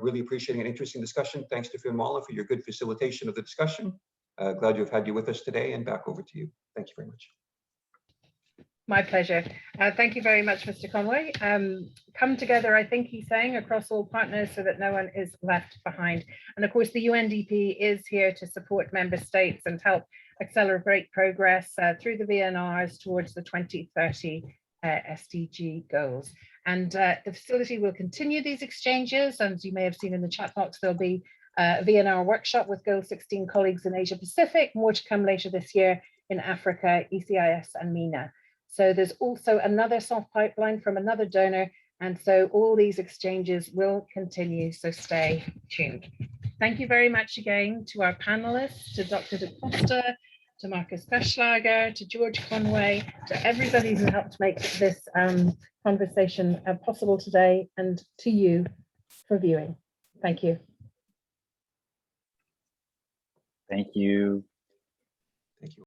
really appreciating an interesting discussion. Thanks to Fiona for your good facilitation of the discussion. Glad to have had you with us today, and back over to you. Thank you very much. My pleasure. Thank you very much, Mr. Conway. Come together, I think he's saying, across all partners so that no one is left behind. And of course, the UNDP is here to support member states and help accelerate progress through the VNRs towards the 2030 SDG goals. And the facility will continue these exchanges. As you may have seen in the chat box, there'll be a VNR workshop with Goal 16 colleagues in Asia Pacific, more to come later this year in Africa, ECIS and MENA. So there's also another soft pipeline from another donor. And so all these exchanges will continue, so stay tuned. Thank you very much again to our panelists, to Dr. Da Costa, to Marcus Peschlager, to George Conway, to everybody who helped make this conversation possible today, and to you for viewing. Thank you. Thank you. Thank you.